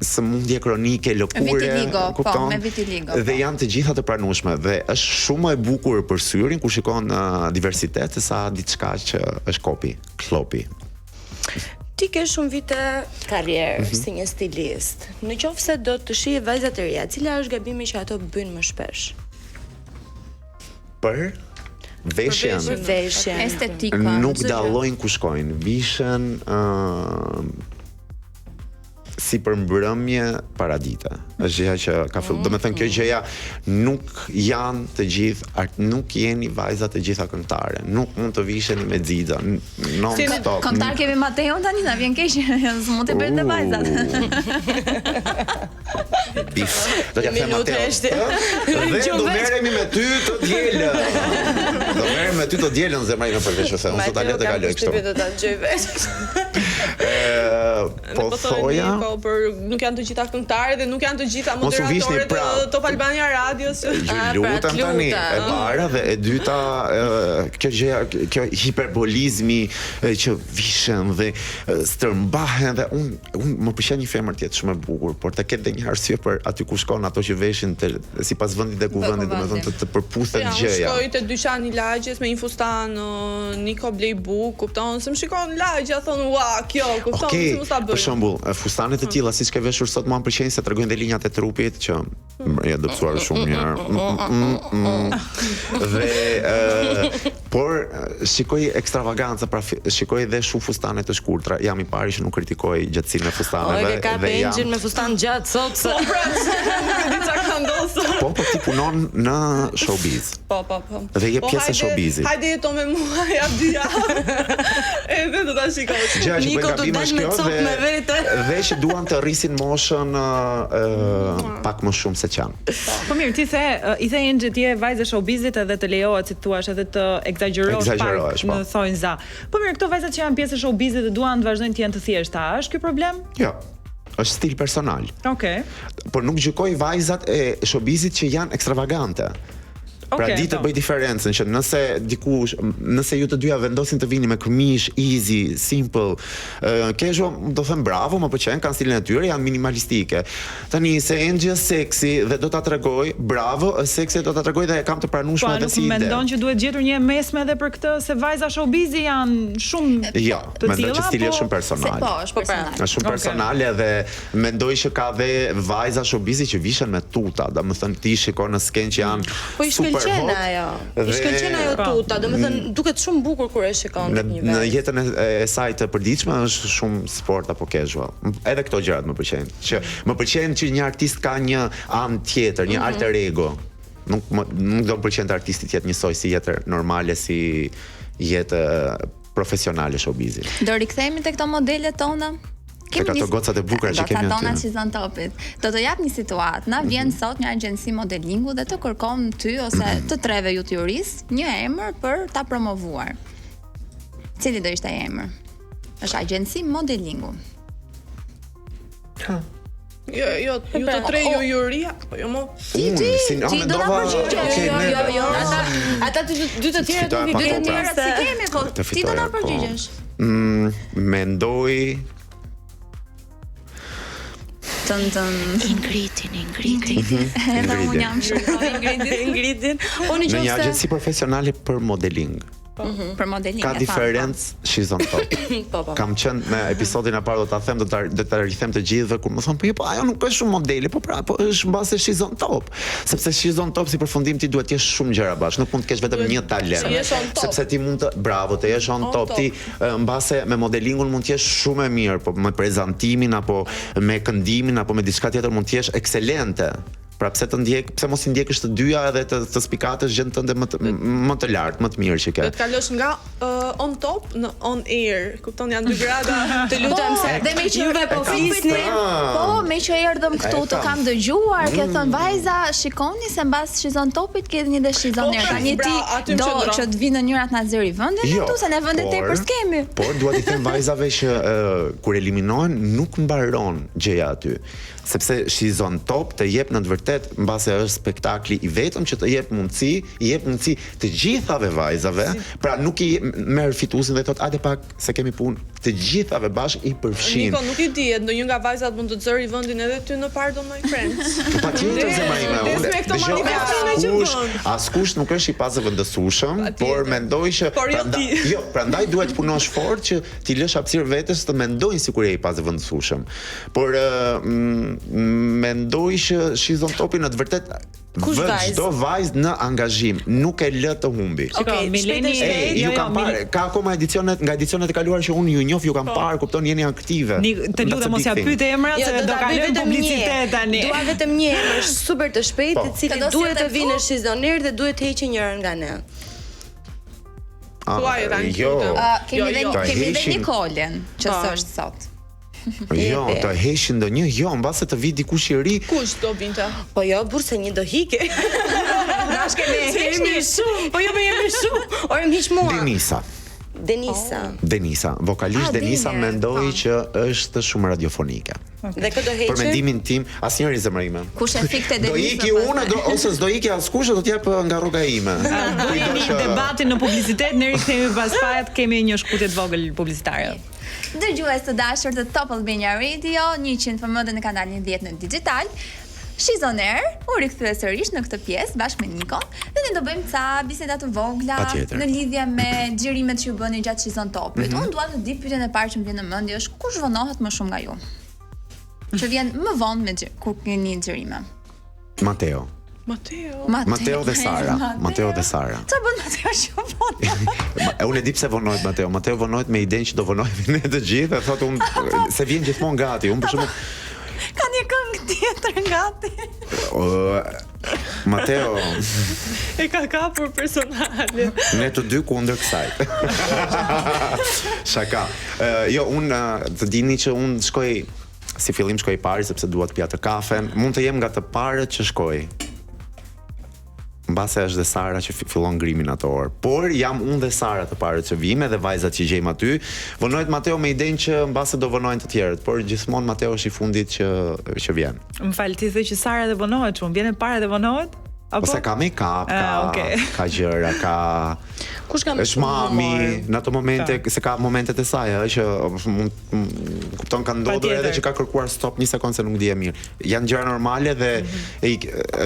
sëmundje kronike, lëkure, kupton? Me vitiligo. Dhe janë të gjitha të pranueshme dhe është shumë e bukur për syrin kur shikon diversitet sa diçka që është kopi, klopi. Ti ke shumë vite karrierë si një stilist. Në qoftë se do të shihë vajza të reja, cila është gabimi që ato bëjnë më shpesh? Për veshjen, estetika. Nuk dallojnë ku shkojnë. Vishën si për mbrëmje paradite. Është gjëja që ka filluar. Domethënë kjo gjëja nuk janë të gjithë, nuk jeni vajza të gjitha këngëtare. Nuk mund të visheni me xixa. Non-stop. Këngëtar kemi Mateon tani, na vjen keq, s'mund të bëhet me vajzat. Bif. Do t'ja them Mateo. Dhe do merremi me ty të dielën. Do merrem me ty të dielën zemra ime për veçse. Unë do ta le të kaloj kështu. Do ta gjej vetë. Po thoja, por nuk janë të gjitha këngëtarë dhe nuk janë të gjitha moderatorët të Top Albania Radios. Ju lutem tani, e para dhe e dyta kjo gjëja, kjo hiperbolizmi që vishen dhe stërmbahen dhe unë më pëlqen një femër tjetër shumë e bukur, por të ketë një arsye për aty ku shkon ato që veshin sipas vendit dhe kuvendit, domethënë të përputhet gjëja. Shkoj te dyqani lagjes me një fustan Niko Blejbuk, kupton, se më shikon lagja, thon ua, kjo, kupton, si mos ta bëj. Për shembull, fustanet të tilla siç ke veshur sot mua më pëlqejnë se tregojnë dhe linjat e trupit që ja dobësuar shumë mirë. Dhe por shikoj ekstravagancë, pra shikoj edhe shumë fustane të shkurtra. Jam i pari që nuk kritikoj gjatësinë e fustaneve dhe ka Benjin me fustan gjatë sot. Po ti punon në showbiz. Po. Dhe je pjesë e showbizit. Hajde jeto me mua ja 2 javë. Edhe do ta shikoj. Niko do të dalë me cop me vete. Dhe që duan të rrisin moshën pak më shumë se qanë. Po mirë, i the Engji ti je vajzë e showbizit edhe të lejohet, si thua, edhe të egzagerosh pak në thonjë za. Po mirë, këto vajzat që janë pjesë e showbizit dhe duan të vazhdojnë të jenë të thjeshta, është ky problem? Jo. Është stil personal. Okej. Por nuk gjykoj vajzat e showbizit që janë ekstravagante. Pra di të bëj diferencën që nëse ju të dyja vendosin të vini me këmish, easy, simple, casual, do them bravo, më pëlqen, kanë stilin e tyre, janë minimalistike. Tani se Engji është seksi dhe do ta tregoj, bravo, është seksi do ta tregoj dhe e kam të pranueshme edhe si ide. Po, nuk mendon që duhet gjetur një mesme edhe për këtë, se vajza showbizi janë shumë jo, mendoj që stili është shumë personal. Po, është personal. Është shumë personale dhe mendoj që ka dhe vajza showbizi që vishen me tuta, domethënë ti shikon në skenë që janë super I shkëlqen ajo tuta, domethënë duket shumë bukur kur e shikon një vend. Në jetën e saj të përditshme është shumë sport apo casual. Edhe këto gjërat më pëlqejnë. Që më pëlqen që një artist ka një anë tjetër, një alter ego. Nuk do më pëlqen të artisti të jetë njësoj si jetë normale, si jetë profesionale showbizit. Do rikthehemi te këto modelet tona. Tek ato gocat e bukura që kemi aty. Shizon topit. Do të jap një situatë. Na vjen sot një agjenci modelingu dhe të kërkon ty ose të treve ju të juris një emër për ta promovuar. Cili do ishte ai emër? Është agjenci modelingu. Jo, ju të tre ju juria, po jo më. Ti do na përgjigjesh. Jo. Ata dy të tjerët nuk i bëjnë mirë se kemi, po ti do na përgjigjesh. Mendoj Ingridin. Edhe unë jam shumë Ingridin. Në një agjenci profesionale për modeling. Për modeling. Ka diferencë She's on Top. Kam qenë me episodin e parë, do ta them, do ta rikthem të gjithëve kur më thon po ajo nuk është shumë modele, po është mbase She's on Top. Sepse She's on Top si përfundim ti duhet të jesh shumë gjëra bash, nuk mund të kesh vetëm një talent. Sepse ti mund të të jesh on top, ti mbase me modelingun mund të jesh shumë e mirë, po me prezantimin apo me këndimin apo me diçka tjetër mund të jesh ekselente. Pra pse mos i ndjekësh të dyja edhe të spikatësh gjën tënde më të lartë, më të mirë që ke. Do të kalosh nga on top në on air. Kupton, janë 2 grada. Të lutem se dhe me që juve po flisni. Po, me që erdhëm këtu të kam dëgjuar, ke thënë vajza, shikoni se mbas She's on Topit ke një dhe She's on Air. Tani ti do që të vinë në njërat na zëri vendin këtu se ne vendet tepër skemi. Por dua t'i them vajzave që kur eliminohen nuk mbaron gjëja aty. Sepse She's on Top të jep në të vërtet mbase është spektakli i vetëm që të jep mundësi të gjithave vajzave, pra nuk i merr fituesin dhe thot hajde pak se kemi punë, të gjithave bashkë i përfshin. Niko, nuk i dihet, ndonjë nga vajzat mund të zëri vendin edhe ty në Pardon My Friends. Patjetër zemra ime, askush nuk është i pazëvendësueshëm, por mendoj që prandaj duhet të punosh fort që ti lësh hapësirë vetes të mendojnë sikur je i pazëvendësueshëm. Por mendoj që She's on Top në të vërtet Çdo vajzë në angazhim, nuk e lë të humbi. Okej, Mileni, ju kam parë, ka akoma nga edicionet e kaluara që unë ju njoh, ju kam parë, kupton, jeni aktive. Të lutem mos ja pyet emra se do kalojmë publicitet tani. Dua vetëm një emër super të shpejtë, i cili duhet të vinë në shizoner dhe duhet të heqë njërin nga ne. Kemi dhe Nikolën, që s'është sot. Jo, të heshin ndonjë, jo, mbase të vi dikush i ri. Kush do vinte? Po jo, burse një do hike. Nash kemi shumë. Po jo më jemi shumë. Ore më hiq mua. Denisa, vokalisht Denisa mendoi që është shumë radiofonike. Dhe kë do heqë? Për mendimin tim, asnjëri zemra ime. Kush e fikte Denisa? Do iki unë ose s'do iki askush, do t'jap nga rruga ime. Do jemi debatin në publicitet, ne rikthehemi pas fat, kemi një shkputje të vogël publicitare. Dëgjues të dashur të Top Albania Radio 100.9 në kanalin 10 në digital. Shizoner u rikthye sërish në këtë pjesë bashkë me Nikon dhe ne do bëjmë ca biseda të vogla në lidhje me xhirimet që ju bëni gjatë Shizon Topit. Unë dua të di pyetjen e parë që më vjen në mendje është kush vonohet më shumë nga ju? Që vjen më vonë me kur keni xhirime? Mateo dhe Sara. Çfarë bën Mateo që vonon? Unë e di pse vonohet Mateo. Mateo vonohet me idenë që do vonohemi ne të gjithë, e thotë unë se vjen gjithmonë gati. Unë për shembull ka një këngë tjetër gati. Mateo e ka kapur personale. Ne të dy kundër kësaj. Shaka. Jo, unë të dini që unë shkoj si fillim shkoj i pari sepse dua të pija të kafen. Mund të jem nga të parët që shkoj. Mbase është dhe Sara që fillon ngrimin ato orë. Por jam unë dhe Sara të parët që vime dhe vajzat që gjejmë aty. Vonohet Mateo me idenë që mbase do vonojnë të tjerët, por gjithmonë Mateo është i fundit që vjen. Më fal, ti the që Sara dhe vonohet, shumë vjen e para dhe vonohet? Ose ka make-up, ka gjëra, ka kush ka është mami në ato momente, se ka momentet e saj, që kupton ka ndodhur edhe që ka kërkuar stop një sekondë se nuk di e mirë. Janë gjëra normale dhe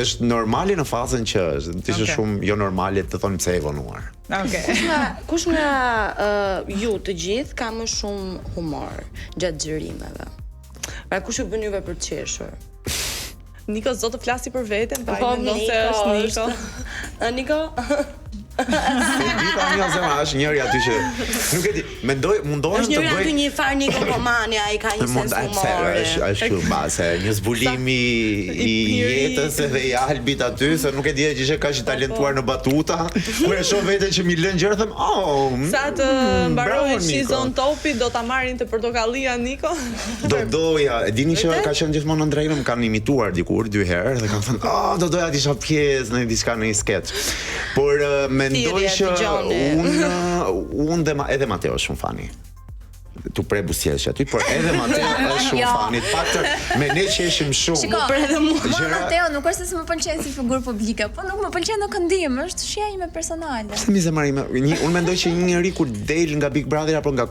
është normale në fazën që është, ishte shumë jo normale të thonë pse e vonuar. Kush nga ju të gjithë ka më shumë humor gjatë xhirimeve? Pra kush ju bën juve për të qeshur? Niko zot të flasi për veten, pa i mendon se është Niko. Niko? Është njëri aty që nuk e di, mundohem të bëj. Është njëri aty një farë Niko Komani, ai ka një sens humori. Është shumë base, një zbulimi i jetës edhe i Albit aty, se nuk e di që ishte kaq i talentuar në batuta. Kur e shoh veten që mi lën gjëra, them, sa të mbarohet Shizon Topi, do ta marrin te portokallia Niko. Doja, e dini që ka qenë gjithmonë Andrejnë, më kanë imituar dikur 2 herë dhe kanë thënë, do doja të isha pjesë në diçka në një sketch. Por mendoj që unë dhe edhe Mateo është shumë fani. Tu pre busjesh aty, por edhe Mateo është shumë fani. Faktër, me ne që ishim shumë. Shiko, Mateo nuk është se më pëlqen si figurë publike, po nuk më pëlqen në këndim, është shija ime personale. Se mi zemra ime, unë mendoj që një njeri kur del nga Big Brother apo nga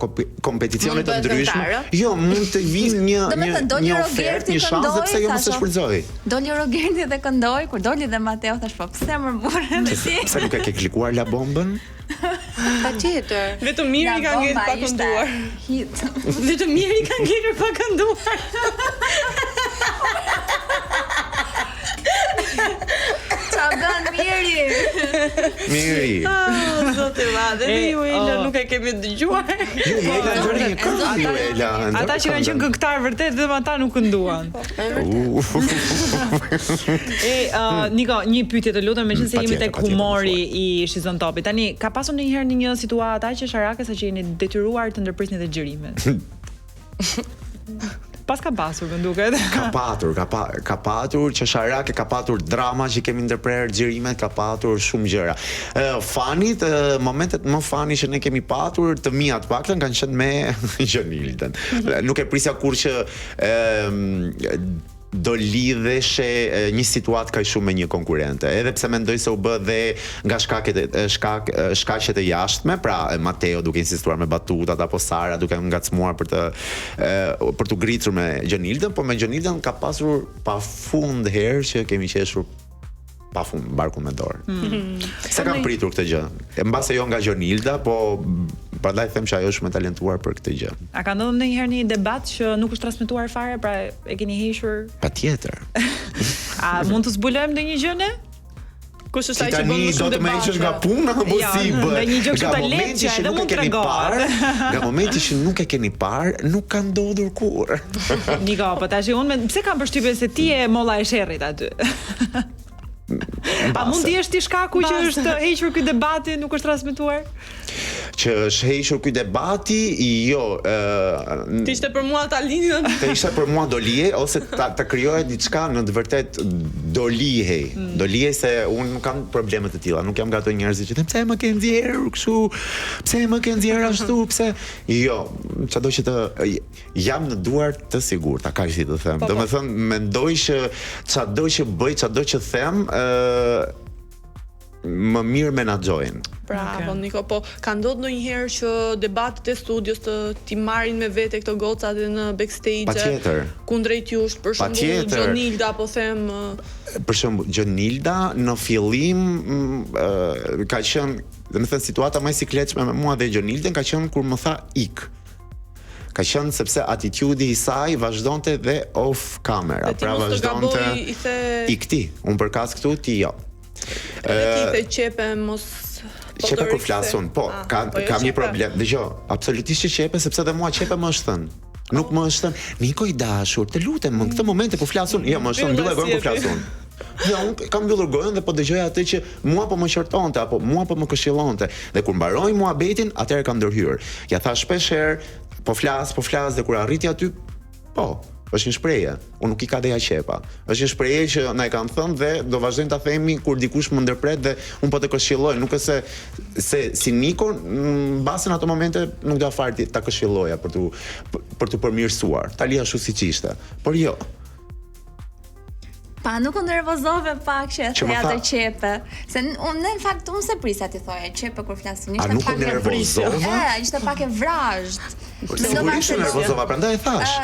kompeticione të ndryshme, jo, mund të vinë një ofertë, një shans dhe pse jo mos e shfrytëzoj. Doli Rogerti dhe këndoi, kur doli dhe Mateo thash po pse më burrë me ti? Pse nuk e ke klikuar la bombën? Patjetër. Vetëm Miri ka ngel pa kënduar. Vetëm Miri ka ngel pa kënduar. Qa bën Miri? Zotë madhe, dhe ju Ela nuk e kemi dëgjuar. Ata që kanë qenë këngëtar vërtet dhe ata nuk kënduan. Niko, një pyetje të lutem, meqense jemi tek humori i Shizon Topit. Tani ka pasur ndonjëherë në një situatë që Sharake sa që jeni detyruar të ndërprisni të xhirimet? Pas ka pasur, më duket. Ka patur që Sharake ka patur drama që kemi ndërprer xhirimet, ka patur shumë gjëra. Fanit, momentet më fani që ne kemi patur, të mia të paktën kanë qenë me Gjonildën. Nuk e prisja kur që do lidheshe një situatë kaq shumë me një konkurrente. Edhe pse mendoj se u bë dhe nga shkaqet e jashtme, pra Mateo duke insistuar me batutat apo Sara duke ngacmuar për të gritur me Gjonildën, po me Gjonildën ka pasur pafund herë që kemi qeshur pafund barkun me dorë. Se kam pritur këtë gjë. Mbase jo nga Gjonilda, po prandaj them që ajo është më talentuar për këtë gjë. A ka ndodhur ndonjëherë një debat që nuk është transmetuar fare, pra e keni hequr? Patjetër. A mund të zbulojmë ndonjë gjë ne? Kush është ai që bën më shumë debat? Do të më heqësh nga puna apo si bë? Në një gjë kështu të lehtë që edhe mund tregohet. Nga momenti që nuk e keni parë, nuk ka ndodhur kurrë. Niko, po tash unë pse kam përshtypjen se ti e molla e sherrit aty? A mund të jesh ti shkaku që është hequr ky debati, nuk është transmetuar? Që është hequr ky debati, jo, ti ishte për mua ta linjën. Të ishte për mua do lihej ose ta krijohet diçka në të vërtet do lihej. Do lihej se unë nuk kam probleme të tilla, nuk jam nga ato njerëz që them pse më ke nxjerrur kështu, pse më ke nxjerrur ashtu, pse. Jo, çado që të jam në duar të sigurt, kaq si të them. Domethënë mendoj që çado që bëj, çado që them, më mirë menaxhojnë. Bravo, Niko, po ka ndodhur ndonjëherë që debatet e studios ti marrin me vete këto gocat në backstage kundrejt jush, për shembull Gjonilda, apo them për shembull Gjonilda në fillim ka qenë, domethënë situata më e sikletshme me mua dhe Gjonildën ka qenë kur më tha ik. Ka qenë sepse attitudi i saj vazhdonte dhe off camera, pra vazhdonte ikti, unë përkas këtu, ti jo. Edhe ti the qepe mos qepe kur flasun, po, kam një problem. Dëgjoj, absolutisht qepe sepse dhe mua qepe më është thënë. Nuk më është thënë, Niko i dashur, të lutem, në këtë momente po flasun, jo, më është thënë, mbyllë gojën po flasun. Jo, unë kam mbyllur gojën dhe po dëgjoj atë që mua po më qortonte apo mua po më këshillonte. Dhe kur mbaroi muhabetin, atëherë kam ndërhyrë. Ja tha shpesh herë, po flas dhe kur arriti aty, po, është një shprehje. Unë nuk i ka deja qepa. Është një shprehje që na e kanë thënë dhe do vazhdojmë ta themi kur dikush më ndërpret dhe unë po të këshilloj, nuk është se si Niko mbase në ato momente nuk do afare ta këshilloja për të përmirësuar. Ta lija ashtu siç ishte. Por jo. Pa, nuk u nervozove pak që e atë qepe. Se unë në fakt unë se prisa ti thoje qepe kur flasin. A nuk u nervozove? Ishte pak e vrazhd. Sigurisht nervozova, prandaj e thash.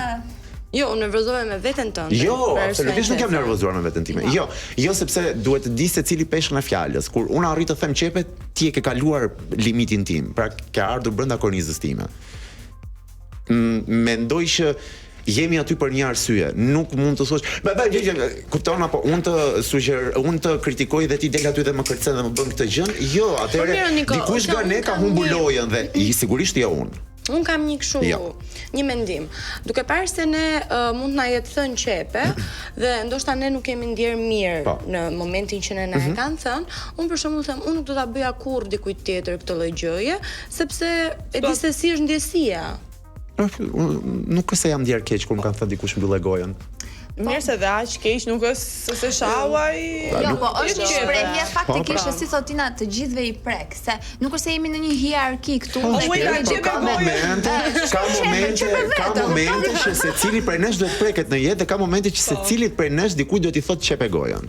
Jo, unë nervozova me veten tënde. Jo, absolutisht nuk jam nervozuar me veten time. Jo sepse duhet të di se cili peshk në fjalës. Kur unë arrit të them qepe, ti e ke kaluar limitin tim. Pra ke ardhur brenda kornizës time. Mendoj që jemi aty për një arsye. Nuk mund të thosh, kupton apo unë të kritikoj dhe ti del aty dhe më kërcen dhe më bën këtë gjën. Jo, atëherë dikush nga ne ka humbur lojën dhe sigurisht jo unë. Unë kam një mendim. Duke parë se ne mund na jetë thënë qepe dhe ndoshta ne nuk kemi ndjerë mirë në momentin që ne na e kanë thënë, unë për shembull them, unë nuk do ta bëja kurrë dikujt tjetër këtë lloj gjëje, sepse e di se si është ndjesia. Nuk është se jam ndjer keq kur më kanë thënë dikush mbyllë gojën. Mirë se dhe aq keq nuk është se shauaj. Jo, po është një shprehje faktikisht si thotina të gjithëve i prek, se nuk është se jemi në një hierarki këtu dhe ka momente që secili prej nesh duhet preket në jetë dhe ka momente që secilit prej nesh dikujt duhet i thotë çepe gojën.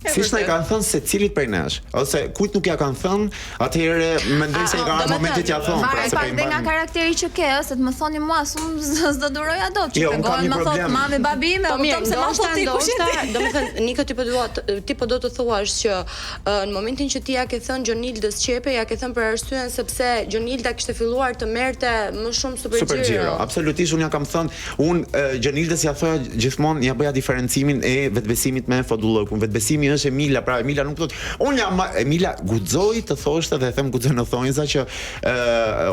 Siç na i kanë thënë secilit prej nesh, ose kujt nuk ja kanë thënë, atëherë mendoj se ka ardhur momenti t'ia thonë, pra se po i nga karakteri që ke, se të më thoni mua, s'do duroja dot, që gojën më thot mami babi me, kupton se më thot ti kush je. Domethënë Niko ti po do të thuash që në momentin që ti ja ke thënë Gjonildës qepe, ja ke thënë për arsyen sepse Gjonilda kishte filluar të merrte më shumë supergjiro. Absolutisht unë ja kam thënë, unë Gjonildës ja thoya gjithmonë, ja bëja diferencimin e vetbesimit me fodullokun. Vetbesimi është Emila, pra Emila nuk thot. Unë jam Emila guxoj të thoshte dhe them guxoj në thonjza që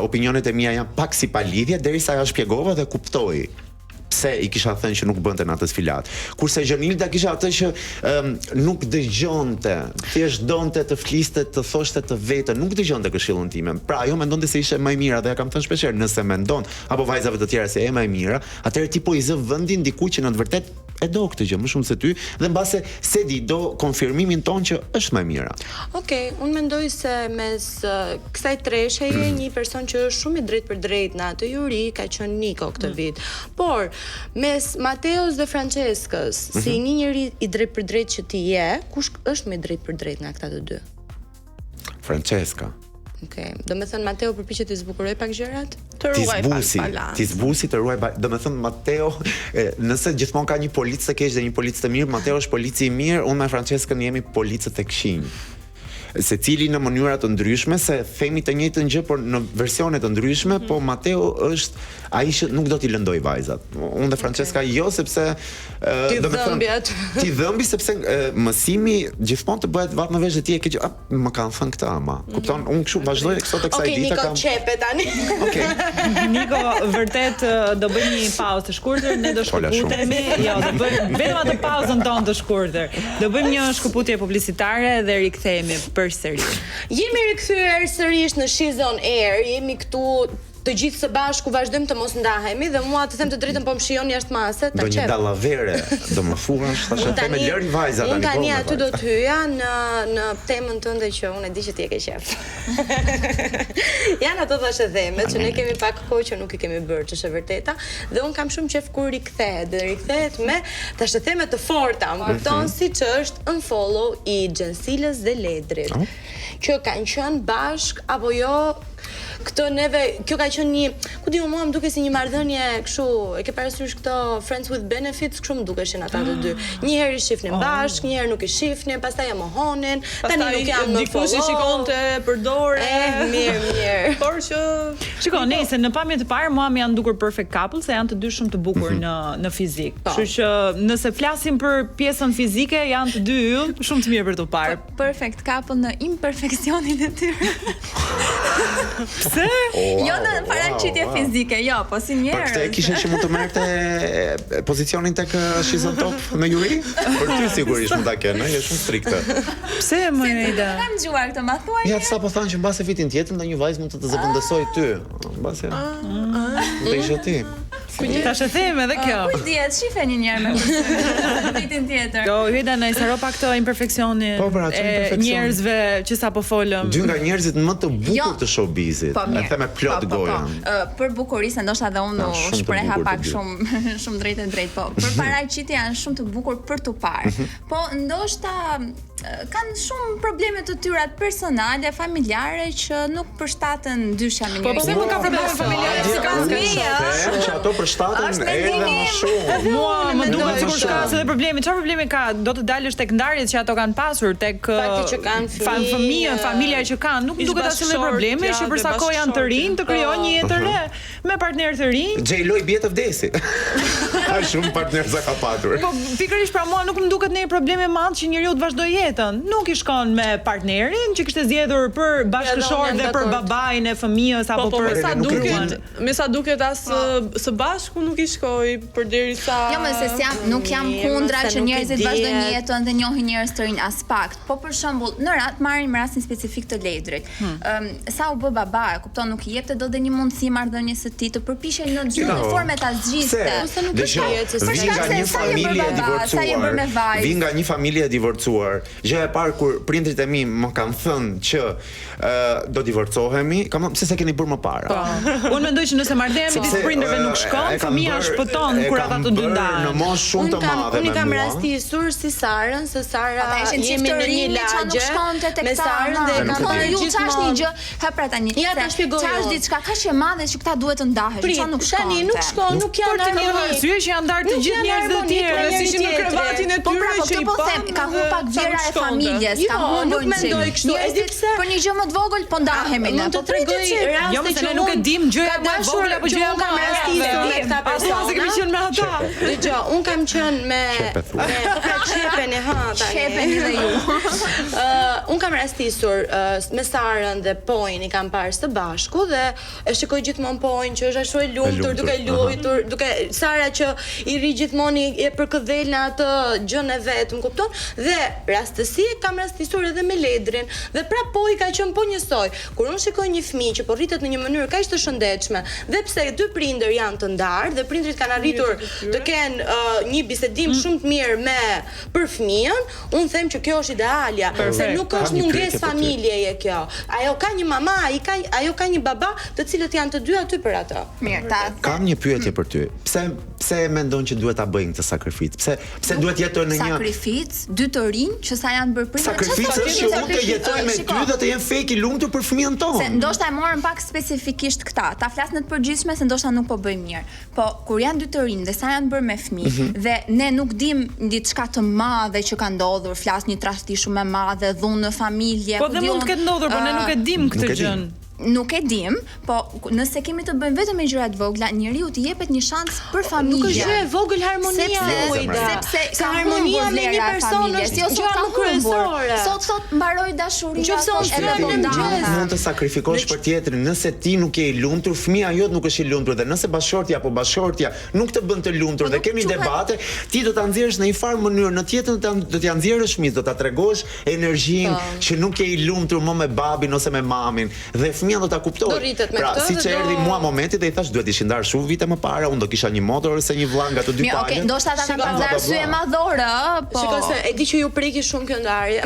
opinionet e mia janë pak si palidhje derisa ja shpjegova dhe kuptoi pse i kisha thënë që nuk bënte në atë sfilat. Kurse Gjonilda kisha atë që nuk dëgjonte, thjesht donte të fliste, të thoshte të vetën, nuk dëgjonte këshillën time. Pra ajo mendonte se ishte më e mira dhe ja kam thënë shpeshherë, nëse mendon apo vajzave të tjera se e më e mira, atëherë ti po i zë vendin dikujt që në të vërtetë e do këtë gjë më shumë se ty dhe mbase se di do konfirmimin ton që është më e mira. Okej, unë mendoj se mes kësaj tresheje një person që është shumë i drejtë për drejtë në atë juri ka qenë Niko këtë vit. Por mes Mateos dhe Franceskës, si një njeri i drejtë për drejtë që ti je, kush është më i drejtë për drejtë nga këta të dy? Franceska. Okej, do me thënë Mateo përpiqet të zbukuroj pak gjërat? Të ruaj balans. Ti zbusi të ruaj balans. Do me thënë Mateo, nëse gjithmonë ka një policë të keq dhe një policë të mirë, Mateo është polici i mirë, unë me Franceskën jemi policët e këqinj. secili në mënyra të ndryshme, se themi të njëjtën gjë por në versione të ndryshme, po Mateo është ai që nuk do t'i lëndoj vajzat. Unë dhe Francesca jo, sepse ti dhëmbi sepse mësimi gjithmonë të bëhet varg në vesh dhe ti e ke që më kanë thënë këtë ama. Kupton? Unë kështu vazhdoj sot tek kësaj dite kam. Okej, Niko çepe tani. Okej. Niko, vërtet do bëjmë një pauzë të shkurtër, ne do shkëputemi. Jo, do bëjmë vetëm atë pauzën tonë të shkurtër. Do bëjmë një shkëputje publicitare dhe rikthehemi përsëri. Jemi rikthyer sërish në She's on Air. Jemi këtu të gjithë së bashku, vazhdojmë të mos ndahemi dhe mua të them të drejtën po më shijon jashtë mase, ta çep. Do një dallavere, do më fuash, thashë them lëri vajza tani. Unë tani aty do të hyja në temën tënde që unë e di që ti e ke qef. Janë ato thashë themet që ne kemi pak kohë që nuk i kemi bërë, që është e vërteta, dhe unë kam shumë qef kur rikthehet, dhe rikthehet me thashë theme të forta, më kupton siç është unfollow i Gjensilës dhe Ledrit, që kanë qenë bashk apo jo. Këto neve, kjo ka qenë një, ku di mua më duke si një marrëdhënie kështu, e ke parasysh këto friends with benefits, kështu më dukeshin ata të dy. Një herë i shifnin bashk, një herë nuk i shifnin, pastaj e mohonin, tani nuk janë më follow. Dikush i shikonte përdore. Mirë. Por që shikoj, nëse në pamje të parë mua më janë dukur perfect couple, se janë të dy shumë të bukur në fizik. Kështu që nëse flasim për pjesën fizike, janë të dy yll shumë të mirë për të parë. Perfect couple në imperfeksionin e tyre. Pse? Jo në paraqitje fizike, jo, po si njerëz. Për këtë e kishe që mund të merrte pozicionin tek She's on Top në juri? Për ty sigurisht mund ta kenë, je shumë strikte. Pse më ida? Kam dëgjuar këtë, ma thuaj. Ja, sa po thanë që mbase vitin tjetër ndonjë vajzë mund të zëvendësoj ty. Mbase. Do ishe ti. Tash e them edhe kjo. Kujt dihet, shifeni një herë me vitin tjetër. Jo, hyda në saro pak të imperfeksionin e njerëzve që sapo folëm. Dy nga njerëzit më të bukur të showbizit. E them me plot goja. Për bukurisë ndoshta edhe unë shpreha pak shumë drejt e drejt, po. Për paraqitje janë shumë të bukur për tu parë. Po ndoshta kanë shumë probleme të tyra personale, familjare që nuk përshtaten dyshja me njëri. Po pse më ka probleme familjare si kanë fëmijë? Që ato përshtaten edhe më shumë. Mua më duket sikur ka edhe probleme. Çfarë probleme ka? Do të dalësh tek ndarjet që ato kanë pasur, tek fëmijë, familja që kanë. Nuk duket asnjë probleme, që për sa kohë janë të rinj të krijojnë një jetë të re me partner të rinj. J-Lo i bie të vdesi. Ka shumë partner sa ka patur. Po pikërisht pra mua nuk më duket ndonjë problem i madh që njeriu të vazhdojë jetën. Nuk i shkon me partnerin që kishte zgjedhur për bashkëshort dhe për babain e fëmijës apo për me sa duket as së bashku nuk i shkoi përderisa. Jo, më se nuk jam kundra që njerëzit vazhdojnë jetën dhe njohin njerëz të rinj as pak. Po për shembull, marrim rastin specifik të Ledrit. Sa u bë baba, e kupton, nuk i jepte dot një mundësi marrëdhënies së tij të përpiqej në çdo formë ta zgjiste. Ose nuk është se ka një familje e divorcuar. Vi nga një familje e divorcuar. Gjëja e parë kur prindrit e mi më kanë thënë që do divorcohemi, kam pse se keni bërë më para. Unë mendoj që nëse marrëdhënia midis prindërve nuk shkon, fëmia shpëton kur ata të dy ndahen. Në moshë shumë të madhe. Unë kam rastisur si Sarën, se Sara jemi në një lagje me Sarën dhe kam thënë ju çash një gjë, ha pra tani. Ja ta shpjegoj. Çash diçka kaq e madhe që këta duhet të ndahen, çfarë nuk shkon. Tani nuk shkon, nuk janë ndërmjet. Arsye që janë ndarë të gjithë njerëzit e tjerë, si ishin në krevatin e tyre që i bën. Ka humbur pak gjëra e familjes, ka humbur. Nuk mendoj kështu. E di pse për një gjë më të vogël po ndahemi ne. Po tregoj raste jo, që nuk e dim gjëra më të vogla apo gjëra më të rastisur me këta persona. Asnjë kemi qenë me ata. Dgjoj, un kam qenë me çepen e tani. Çepen dhe ju. Un kam rastisur me Sarën dhe Pojin i kam parë së bashku dhe e shikoj gjithmonë Pojin që është ashtu e lumtur, duke luajtur, duke Sara që i ri gjithmonë e përkëdhel në atë gjën e vet, më kupton? Dhe rastësi kam rastisur edhe me Ledrin dhe prap Poji ka qenë po njësoj. Kur unë shikoj një fëmijë që po rritet në një mënyrë kaq të shëndetshme, dhe pse dy prindër janë të ndarë dhe prindrit kanë arritur të kenë një bisedim shumë të mirë për fëmijën, unë them që kjo është idealja, se nuk është mungesë familjeje kjo. Ajo ka një mama, ajo ka një baba, të cilët janë të dy aty për atë. Mirë, kam një pyetje për ty. Pse mendon që duhet ta bëjnë këtë sakrificë? Pse duhet jetojnë në një sakrificë dy të rinj që sa janë bërë prindër? Sakrificë është që unë të jetoj me ty dhe të jem fake i lumtur për fëmijën tonë. Se ndoshta e morën pak specifikisht këta. Ta flas në të përgjithshme se ndoshta nuk po bëjmë mirë. Po kur janë dy të rinj dhe sa janë bërë me fëmijë dhe ne nuk dim diçka të madhe që ka ndodhur, flas një trashëgi shumë e madhe, dhunë në familje. Po dhe mund të ketë ndodhur, por ne nuk e dim këtë gjën. Nuk e dim, po nëse kemi të bëjmë vetëm me gjëra të vogla, njeriu t'i jepet një shans për familje. Nuk është gjë e vogël harmonia, sepse ka harmonia me një person është gjë më kryesore. Sot mbaroi dashuria, mund të sakrifikosh për tjetrin. Nëse ti nuk je i lumtur, fëmia jot nuk është i lumtur dhe nëse bashortja apo bashortja nuk të bën të lumtur dhe kemi debate, ti do ta nxjerrësh në një farë mënyrë, në tjetrën do t'ia nxjerrësh fëmijës, do ta tregosh energjinë që nuk je i lumtur më me babin ose me mamin dhe fëmia do ta kuptojë. Pra, siç erdhi mua momenti dhe i thash duhet ishin ndarë shumë vite më para, unë do kisha një motor ose një vllë nga të dy palët. Okej, ndoshta ata kanë pasur arsye madhore, po. Shikoj se e di që ju preki shumë kjo ndarje.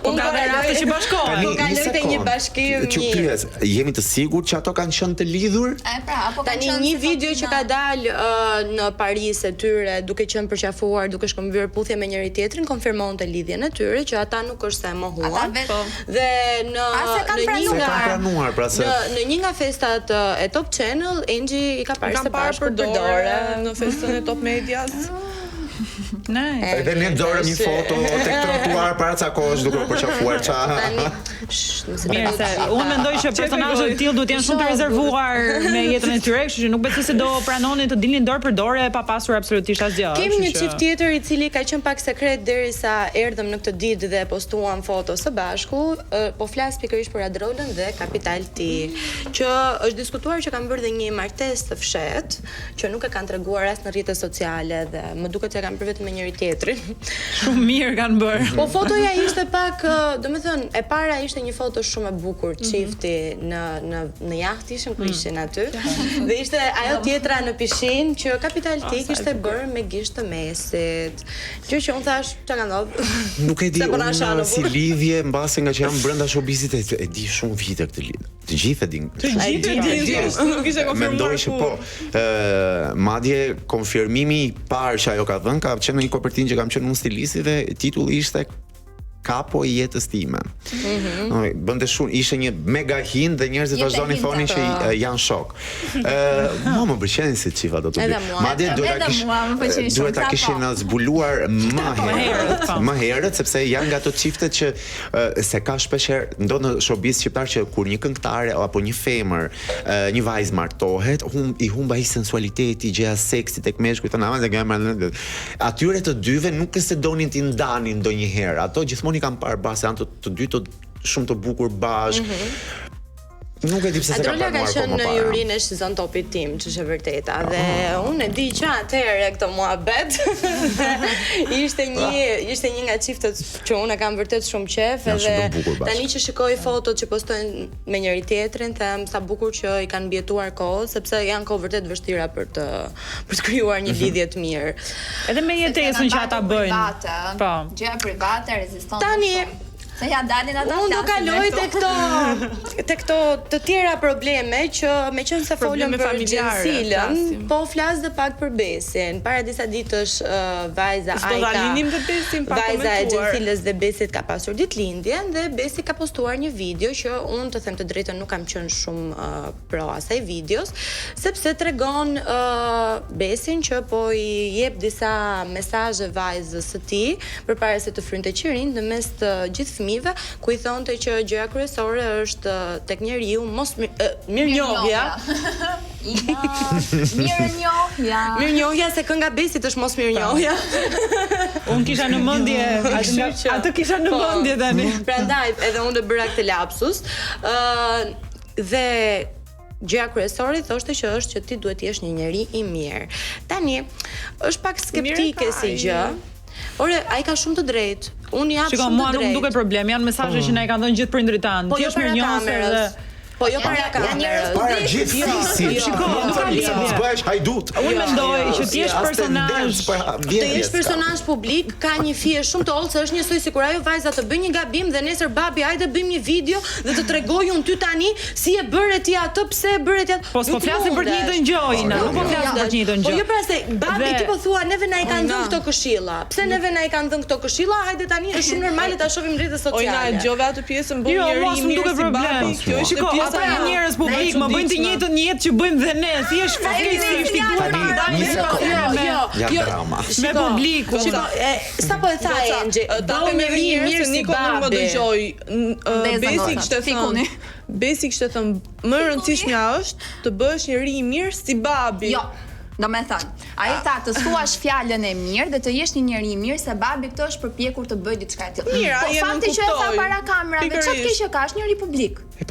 Po ka dhe raste që bashkohen. Po kaloj te një bashkim një. Jemi të sigurt që ato kanë qenë të lidhur? Apo tani një video që ka dalë në Paris e tyre duke qenë përqafuar, duke shkëmbyer puthje me njëri tjetrin, konfirmonte lidhjen e tyre që ata nuk është se mohuan. Dhe në pranuar, pra se në një nga festat e Top Channel, Angie i ka parë së bashku përdore në festën e Top Medias. Edhe ne dorëm një foto tek trotuar para ca kohësh duke u përqafuar ça. Mirë, se unë mendoj që personazhet të tillë duhet janë shumë të rezervuar me jetën e tyre, kështu që nuk besoj se do pranonin të dilnin dorë për dorë pa pasur absolutisht asgjë. Kemi një çift tjetër i cili ka qenë pak sekret derisa erdhëm në këtë ditë dhe postuam foto së bashku, po flas pikërisht për Adrolën dhe Kapital T, që është diskutuar që kanë bërë dhe një martesë të fshehtë, që nuk e kanë treguar as në rrjetet sociale dhe më duket se kanë bërë vetëm me njëri tjetrin. Shumë mirë kanë bërë. Po fotoja ishte pak, domethënë, e para ishte një foto shumë e bukur, çifti në jahtë ishin ku ishin aty. Dhe ishte ajo tjetra në pishinë që Kapital T kishte bërë me gisht të mesit. Gjë që unë thash, çka ndodh? Nuk e di unë si lidhje mbase nga që jam brenda showbizit e di shumë vite këtë lidhje. Të gjithë e din. Të gjithë e din. Nuk ishte konfirmuar. Mendoj që po. Madje konfirmimi i parë që ajo ka dhënë ka qenë një kopertinë që kam qenë unë stilisti dhe titulli ishte Kapo i jetës time. Bënte shumë, ishte një mega hit dhe njerëzit vazhdonin thonin që janë shok. Mua më pëlqen si çifa do të bëj. Madje duhet ta kishin zbuluar më herët sepse janë nga ato çiftet që se ka shpeshherë ndodh në showbiz shqiptar që kur një këngëtare apo një femër, një vajzë martohet, i humba sensualiteti, gjëja seksi tek meshkujt, thonë atyre të dyve nuk se donin t'i ndanin ndonjëherë. Ato gjithmonë i kanë parë bashkë, janë të dy të shumë të bukur bashkë. Nuk e di pse se ka pranuar po më para. Adrola ka qenë në jurinë e Shizon Topit tim, që është e vërteta. Dhe unë e di që atëherë këtë muhabet ishte një nga çiftet që unë kam vërtet shumë qef, edhe tani që shikoj fotot që postojnë me njëri tjetrin, them sa bukur që i kanë mbijetuar kohë, sepse janë kohë vërtet vështira për të krijuar një lidhje të mirë. Edhe me jetesën që ata bëjnë. Po. Gjëja private reziston. Tani se ja dalin ata. Unë do kaloj te këto të tjera probleme që meqense folëm për Gjensilën, po flas dhe pak për Besin. Para disa ditësh vajza vajza e Gjensilës dhe Besit ka pasur ditëlindjen dhe Besi ka postuar një video që unë të them të drejtën nuk kam qenë shumë pro asaj videos, sepse tregon Besin që po i jep disa mesazhe vajzës së tij përpara se të frynte qirin në mes të gjithë ku i thonte që gjëja kryesore është tek njeriu mos mirënjohja. Mirënjohja se kënga Besit është mos mirënjohja. Unë kisha në mendje, atë kisha në mendje tani. Prandaj edhe unë bëra këtë lapsus. Dhe gjëja kryesore thoshte që është që ti duhet të jesh një njeri i mirë. Tani është pak skeptike si gjë. Ore, ai ka shumë të drejtë. Unë jam shumë të drejtë. Shiko, mua nuk duket problem, janë mesazhe që na i kanë dhënë gjithë prindrit tanë. Ti je mirënjohës. Po jo para kamerës. Para gjithë fisit. Shiko, nuk ka lidhje. Bëhesh hajdut. Unë mendoj që ti je personazh. Të jesh personazh publik ka një fije shumë të hollë, se është njësoj sikur ajo vajza të bëjë një gabim dhe nesër babi hajde bëjmë një video dhe të tregoj unë ty tani si e bëre ti atë, pse e bëre ti atë. Po s'po flasim për të njëjtën gjë, Ina. Nuk po flasim për të njëjtën gjë. Po jo pra se babi ti po thua neve na i kanë dhënë këto këshilla. Pse neve na i kanë dhënë këto këshilla? Hajde tani është shumë normale ta shohim në rrjetet sociale. Ina, dëgjova atë pjesën bën njëri i mirë si babi. Kjo është Ata janë njerëz publik, më bëjnë të njëjtën jetë që bëjmë dhe ne. Thjesht fatkeqësisht i duhet ta ndajmë me publikun. Sa po e tha Engji, ta me mirë se Niko nuk më dëgjoj. Besi kishte thënë, më rëndësishmja është të bësh njëri i mirë si babi. Jo. Do me thënë, ai tha të thuash fjalën e mirë dhe të jesh një njeri i mirë se babi këto është përpjekur të bëjë diçka e tillë. Mirë, ai po fakti që e tha para kamerave, çfarë kishte ka është njëri publik. Jo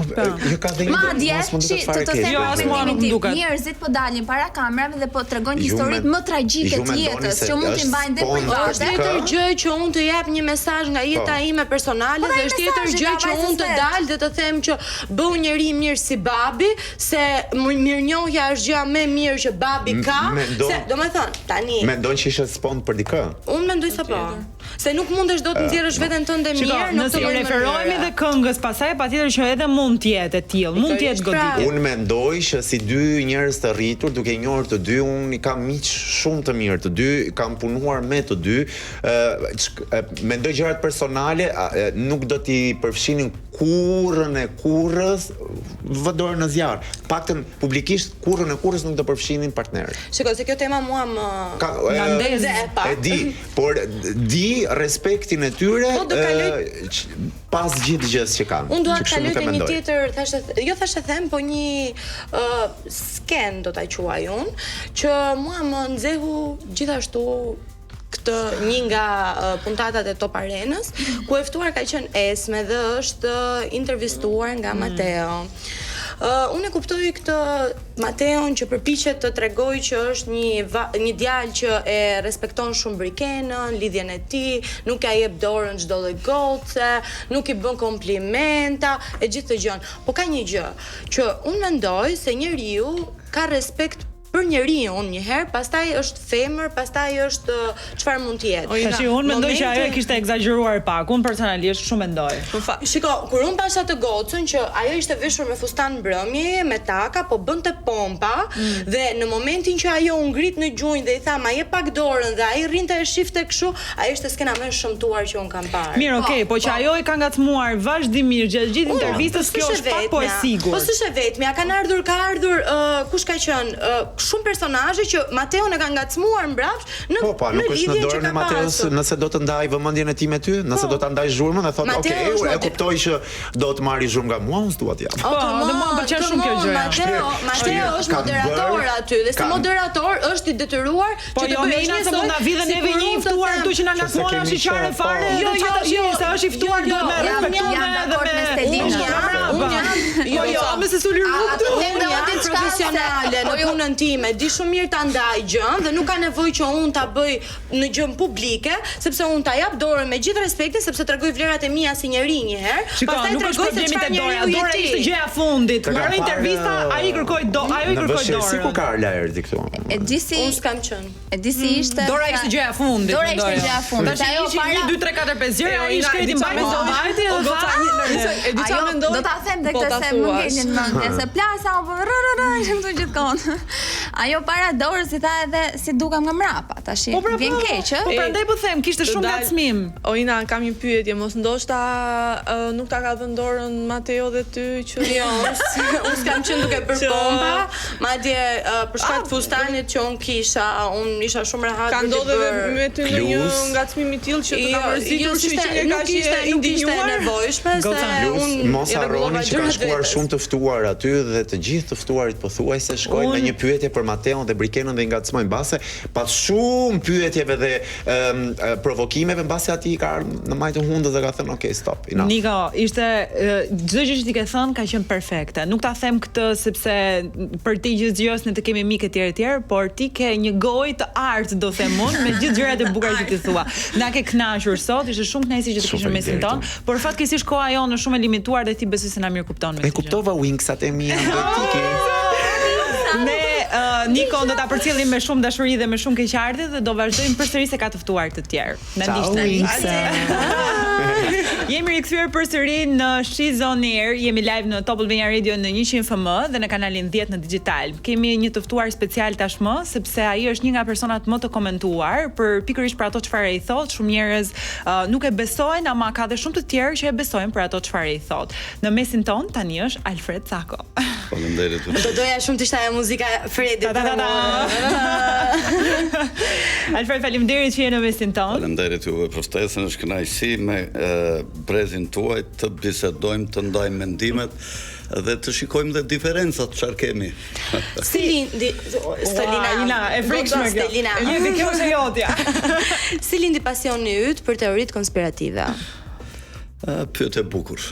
ka dhënë. Madje të them mendimin tim, njerëzit po dalin para kamerave dhe po tregojnë historitë më tragjike të jetës që mund t'i mbajnë dhe private. Është tjetër gjë që unë të jap një mesazh nga jeta ime personale dhe është tjetër gjë që unë të dal dhe të them që bëu njëri i mirë si babi, se mirënjohja është gjëja më e mirë që babi ka. Se, do me thënë, tani mendon që ishe spond për dikë? Unë mendoj se po. Se nuk mundesh do të nxjerrësh veten tënde mirë në këtë mënyrë. Nëse referohemi dhe këngës, pastaj patjetër që edhe mund të jetë e tillë, mund të jetë goditur. Unë mendoj që si dy njerëz të rritur, duke i njohur të dy, unë i kam miq shumë të mirë të dy, kam punuar me të dy, mendoj gjërat personale, nuk do t'i përfshinin kurrën e kurrës vë dorën në zjarr. Paktën publikisht kurrën e kurrës nuk do përfshinin partnerët. Shikoj se kjo tema mua më ndezë e di, por di respektin e tyre pas gjithë gjës që kanë. Unë dua të kaloj te një tjetër, thashë them, po një sken do ta quaj unë, që mua më nxehu gjithashtu këtë një nga puntatat e Top Arenës, ku e ftuar ka qenë Esme dhe është intervistuar nga Mateo. Unë e kuptoj këtë Mateon që përpiqet të tregoj që është një djalë që e respekton shumë Brikenën, lidhjen e tij, nuk ja jep dorën çdo lloj goce, nuk i bën komplimenta e gjithë të gjën. Po ka një gjë që unë mendoj se njeriu ka respekt për njeriu një herë, pastaj është femër, pastaj është çfarë mund të jetë. Tash unë mendoj që ajo e kishte egzageruar pak. Unë personalisht shumë mendoj. Shiko, kur unë pasha të gocën që ajo ishte veshur me fustan mbrëmje, me taka, po bënte pompa dhe në momentin që ajo u ngrit në gjunjë dhe i tha, "Ma jep pak dorën" dhe ai rrinte e shifte kështu, ajo ishte skena më e shëmtuar që unë kam parë. Mirë, okay, po që ajo i ka ngacmuar vazhdimisht gjatë gjithë intervistës, kjo është pak po e sigurt. Po s'është vetmja, ka ardhur kush ka qenë shumë personazhe që Mateo e ka ngacmuar mbrapsht në nuk është në dorën e Mateos nëse do të ndaj vëmendjen e tij me ty, nëse do ta ndaj zhurmën dhe thotë, "Ok, e kuptoj që do të marrë zhurmë nga mua, unë s'dua t'jap." Po, dhe mua më pëlqen shumë kjo gjë. Mateo është moderator aty dhe si moderator është i detyruar që të bëjë një se mund na vi dhe neve një i ftuar këtu që na ngacmon është i qarë fare. Jo, se është i ftuar duhet me respektuar me se suli rrugë. Unë jam profesionale në punën time, di shumë mirë ta ndaj gjën dhe nuk ka nevojë që unë ta bëj në gjën publike, sepse unë ta jap dorën me gjithë respektin, sepse tregoj vlerat e mia si njeri një herë, pastaj tregoj se çfarë njeriu je ti. Dora ishte gjëja e fundit. Në intervista ai kërkoi dorën. Si ku ka Arla erdhi këtu? E di si unë s'kam qenë. E di si ishte. Dora ishte gjëja e fundit. Dora ishte gjëja e fundit. Tash ajo para 1 2 3 4 5 gjëra ai shkreti mbajti vajti dhe do ta them tek të se më ngelin mendje se plasa apo këtu gjithkohë. Ajo para dorës i tha edhe si dukam nga mrapa, tash vjen keq, ë? Po prandaj po them, kishte shumë ngacmim. Oina, kam një pyetje, mos ndoshta nuk ta ka dhënë dorën Mateo dhe ty që unë s'kam qenë duke bërë pompa, madje për shkak të fustanit që unë kisha, unë isha shumë rehat. Ka ndodhur edhe me ty ndonjë ngacmim i tillë që të ka mërzitur shiçën e kaq i ndihmuar nevojshme se unë mos harroni që ka shkuar shumë të ftuar aty dhe të gjithë të ftuarit pothuajse shkojnë me një pyetje për Mateon dhe Brikenën dhe i ngacmojnë mbase pas shumë pyetjeve dhe provokimeve mbase aty ka në majtë hundës dhe ka thënë ok, stop, enough. Niko, ishte çdo gjë që ti ke thënë ka qenë perfekte. Nuk ta them këtë sepse për ti gjithgjës ne të kemi mikë etj, por ti ke një gojë të artë, do them unë, me gjithë gjërat e bukura që ti thua. Na ke kënaqur sot, ishte shumë kënaqësi që të kishim mesin ton, por fatkeqësisht koha jonë është shumë e limituar dhe ti besoj se na mirë kupton me këtë. E kuptova wingsat e mia do tiki. Ne Niko do ta përcjellim me shumë dashuri dhe me shumë keqardhje dhe do vazhdojmë përsëri se ka të ftuar të tjerë. Na ndiqni. Jemi rikthyer përsëri në She's On Air, jemi live në Top Albania Radio në 100 FM dhe në kanalin 10 në digital. Kemi një të ftuar special tashmë, sepse ai është një nga personat më të komentuar për pikërisht për ato çfarë i thot. Shumë njerëz nuk e besojnë, ama ka dhe shumë të tjerë që e besojnë për ato çfarë i thot. Në mesin ton tani është Alfred Sako. Faleminderit. Do doja shumë të ishte ajo muzika Fredi. Alfred, faleminderit që je në mesin ton. Faleminderit juve për ftesën, është kënaqësi me brezin tuaj të bisedojmë, të ndajmë mendimet dhe të shikojmë dhe diferencat çfarë kemi. Stelina, e frikshme kjo. Jemi kjo është jotja. Si lindi pasioni yt për teoritë konspirative? Pyetje e bukur.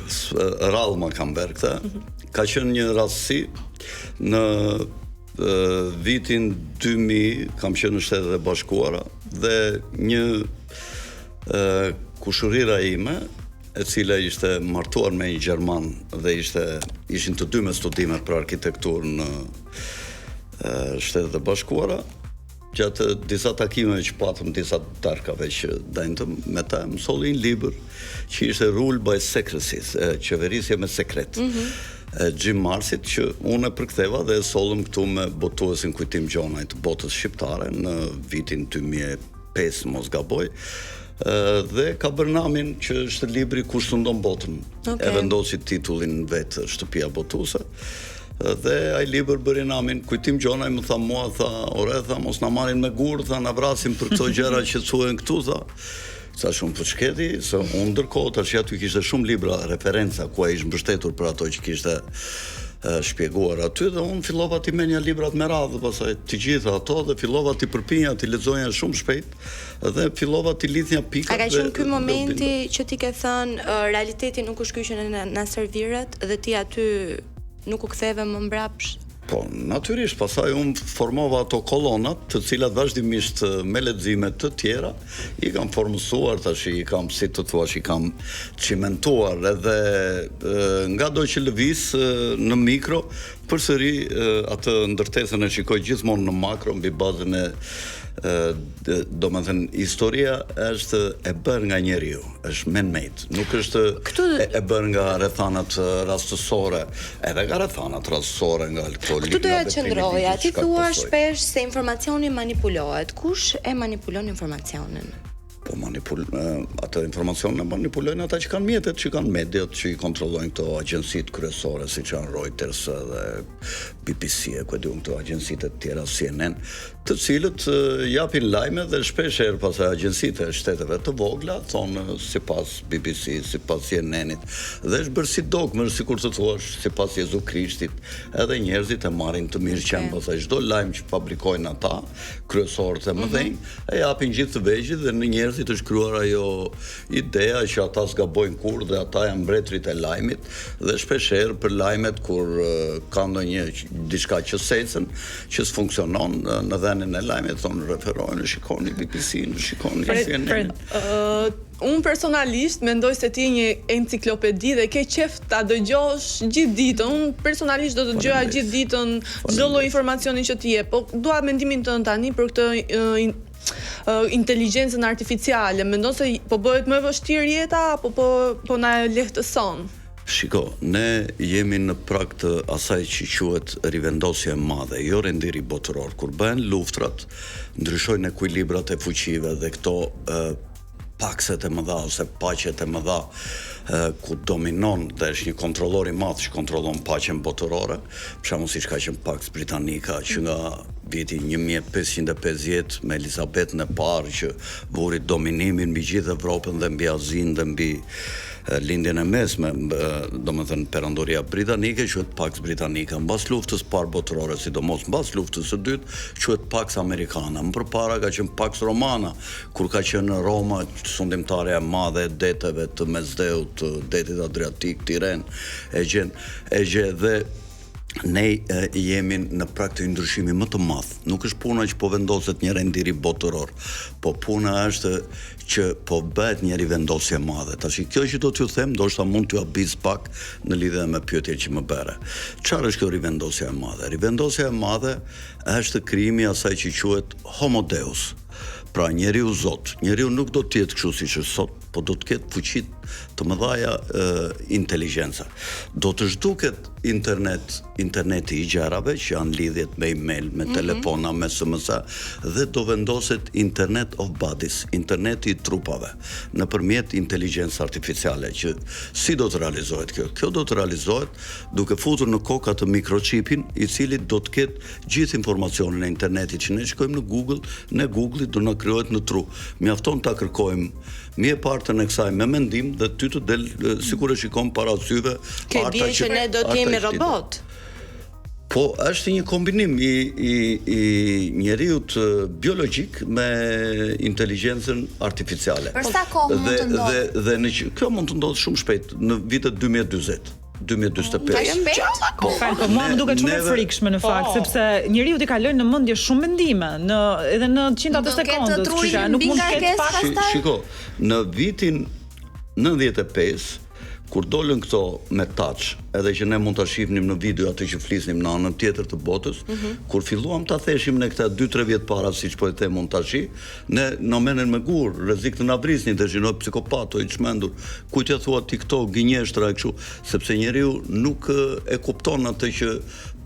Rrallë ma kam bërë këta. Ka qenë një rastësi në vitin 2000, kam qenë në Shtetet e Bashkuara dhe një kushërira ime, e cila ishte martuar me një gjerman dhe ishin të dy me studimet për arkitekturë në Shtetet e Bashkuara. Gjatë disa takimeve që patëm, disa darkave që dajntëm me ta, më solli një libër që ishte Rule by Secrecy, qeverisje me sekret. Jim Marsit, që unë e përktheva dhe e sollëm këtu me botuesin Kujtim Gjonaj të botës shqiptare në vitin 2005, mos gaboj. Dhe ka bërë namin që është libri Kush sundon botën. E vendosi titullin vetë Shtëpia botuese. Dhe ai libër bëri namin Kujtim Gjonaj, më tha mua, ore, mos na marrin me gur, na vrasin për këto gjëra që thuhen këtu, sa shumë për shketi, se unë ndërkohë tash aty kishte shumë libra referenca ku ai ishte mbështetur për ato që kishte shpjeguar aty dhe unë fillova t'i menja librat me radhë, pastaj të gjitha ato dhe fillova t'i përpinja, t'i lexoja shumë shpejt dhe fillova t'i lidhja pikat. A ka qenë ky momenti që ti ke thënë realiteti nuk është ky që na serviret dhe ti aty nuk u ktheve më mbrapsht? Po, natyrisht, pasaj unë formova ato kolonat, të cilat vazhdimisht me lexime të tjera, i kam formësuar, tash i kam, si të thuash, i kam cimentuar, edhe nga do që lëviz në mikro, përsëri atë ndërtesën e shikoj gjithmonë në makro, mbi bazën e do më thënë, historia është e bërë nga njeriu, është man-made, nuk është e bërë nga rrethanat rastësore, edhe nga rrethanat rastësore, nga këto libra. Këtu doja të qëndroja, ti thua shpesh se informacioni manipulohet. Kush e manipulon informacionin? Po atë informacion në manipulojnë ata që kanë mjetet, që kanë mediat, që i kontrollojnë këto agjensit kryesore, si që janë Reuters dhe BBC, ku e diun këto agjensit e tjera, CNN, të cilët japin lajme dhe shpesh herë pas agjensit e shteteve të vogla, thonë sipas BBC, sipas CNN-it, dhe është bërë si dogmë, sikur të thuash, sipas Jezu Krishtit, edhe njerëzit e marrin të mirë qenë, pastaj çdo lajm që fabrikojnë ata, kryesorët e mëdhenj, e japin gjithë të vegjël dhe në njerëzit është kryuar ajo ideja që ata s'gabojnë kur dhe ata janë mbretërit e lajmit dhe shpesherë për lajmet kur ka ndonjë diçka që secën, që s'funksionon në dhenin e lajmit, thonë referojnë, shikoni BBC, shikoni CNN. Unë personalisht mendoj se ti një enciklopedi dhe ke qef ta dëgjosh gjithë ditën. Unë personalisht do të dëgjoja gjithë ditën çdo lloj informacioni që ti jep, po dua mendimin tënd tani për këtë inteligjencën artificiale. Mendon se po bëhet më vështirë jeta apo po na lehtëson? Shiko, ne jemi në prag të asaj që quhet rivendosje e madhe, jo rendiri botëror. Kur bëhen luftrat, ndryshojnë ekuilibrat e fuqive dhe këto pakset e mëdha ose paqet e mëdha ku dominon dhe është një kontrollor i madh që kontrollon paqen botërore, për shembull siç ka qenë Pax Britannica që nga viti 1550 me Elizabetën e parë që vuri dominimin mbi gjithë Evropën dhe mbi Azinë dhe mbi lindjen e mesme, domethënë perandoria britanike quhet Pax Britannica, mbas luftës parë botërore, sidomos mbas luftës së dytë, quhet Pax Americana. Më përpara ka qenë Pax Romana, kur ka qenë Roma sundimtare e madhe e deteve të Mesdheut, detit Adriatik, Tiranë, Egje dhe ne jemi në prag të ndryshimi më të madh. Nuk është puna që po vendoset një rendiri botëror, po puna është që po bëhet një rivendosje e madhe. Tash kjo që do t'ju them, ndoshta mund t'ju habis pak në lidhje me pyetjen që më bëre. Çfarë është kjo rivendosja e madhe? Rivendosja e madhe është krijimi i asaj që quhet Homo Deus. Pra njeriu Zot. Njeriu nuk do të jetë kështu siç është sot, po do të ketë fuqi të mëdha inteligjenca. Do të zhduket interneti i gjërave që janë lidhjet me email, me telefona, me SMS, dhe do vendoset internet of bodies, interneti i trupave, nëpërmjet inteligjencës artificiale, që si do të realizohet kjo? Kjo do të realizohet duke futur në koka të mikrochipin, i cili do të ketë gjithë informacionin e internetit që ne shkojmë në Google, ne Google-i do na krijohet në tru. Mjafton ta kërkojmë mje partën e kësaj me mendim dhe ty të del sikur e shikon para syve. Ke bie që ne do të jemi robot. Po, është një kombinim i njeriut biologjik me inteligjencën artificiale. Për sa kohë mund të ndodhë? Dhe kjo mund të ndodhë shumë shpejt, në vitet 2040. 2045. Po mua më duket shumë e frikshme në fakt, sepse njeriu i kalojnë në mendje shumë mendime, edhe në qindrat e sekondës, kështu që nuk mund të ketë pak. Shiko, në vitin 95, kur dolën këto me touch, edhe që ne mund ta shihnim në video atë që flisnim në anën tjetër të botës, kur filluam ta theshim ne këta 2-3 vjet para, siç po e them unë tash, ne na menen me gur, rrezik të na vrisnin, të shinoj psikopato i çmendur, kujt ja thua TikTok, gënjeshtra e kështu, sepse njeriu nuk e kupton atë që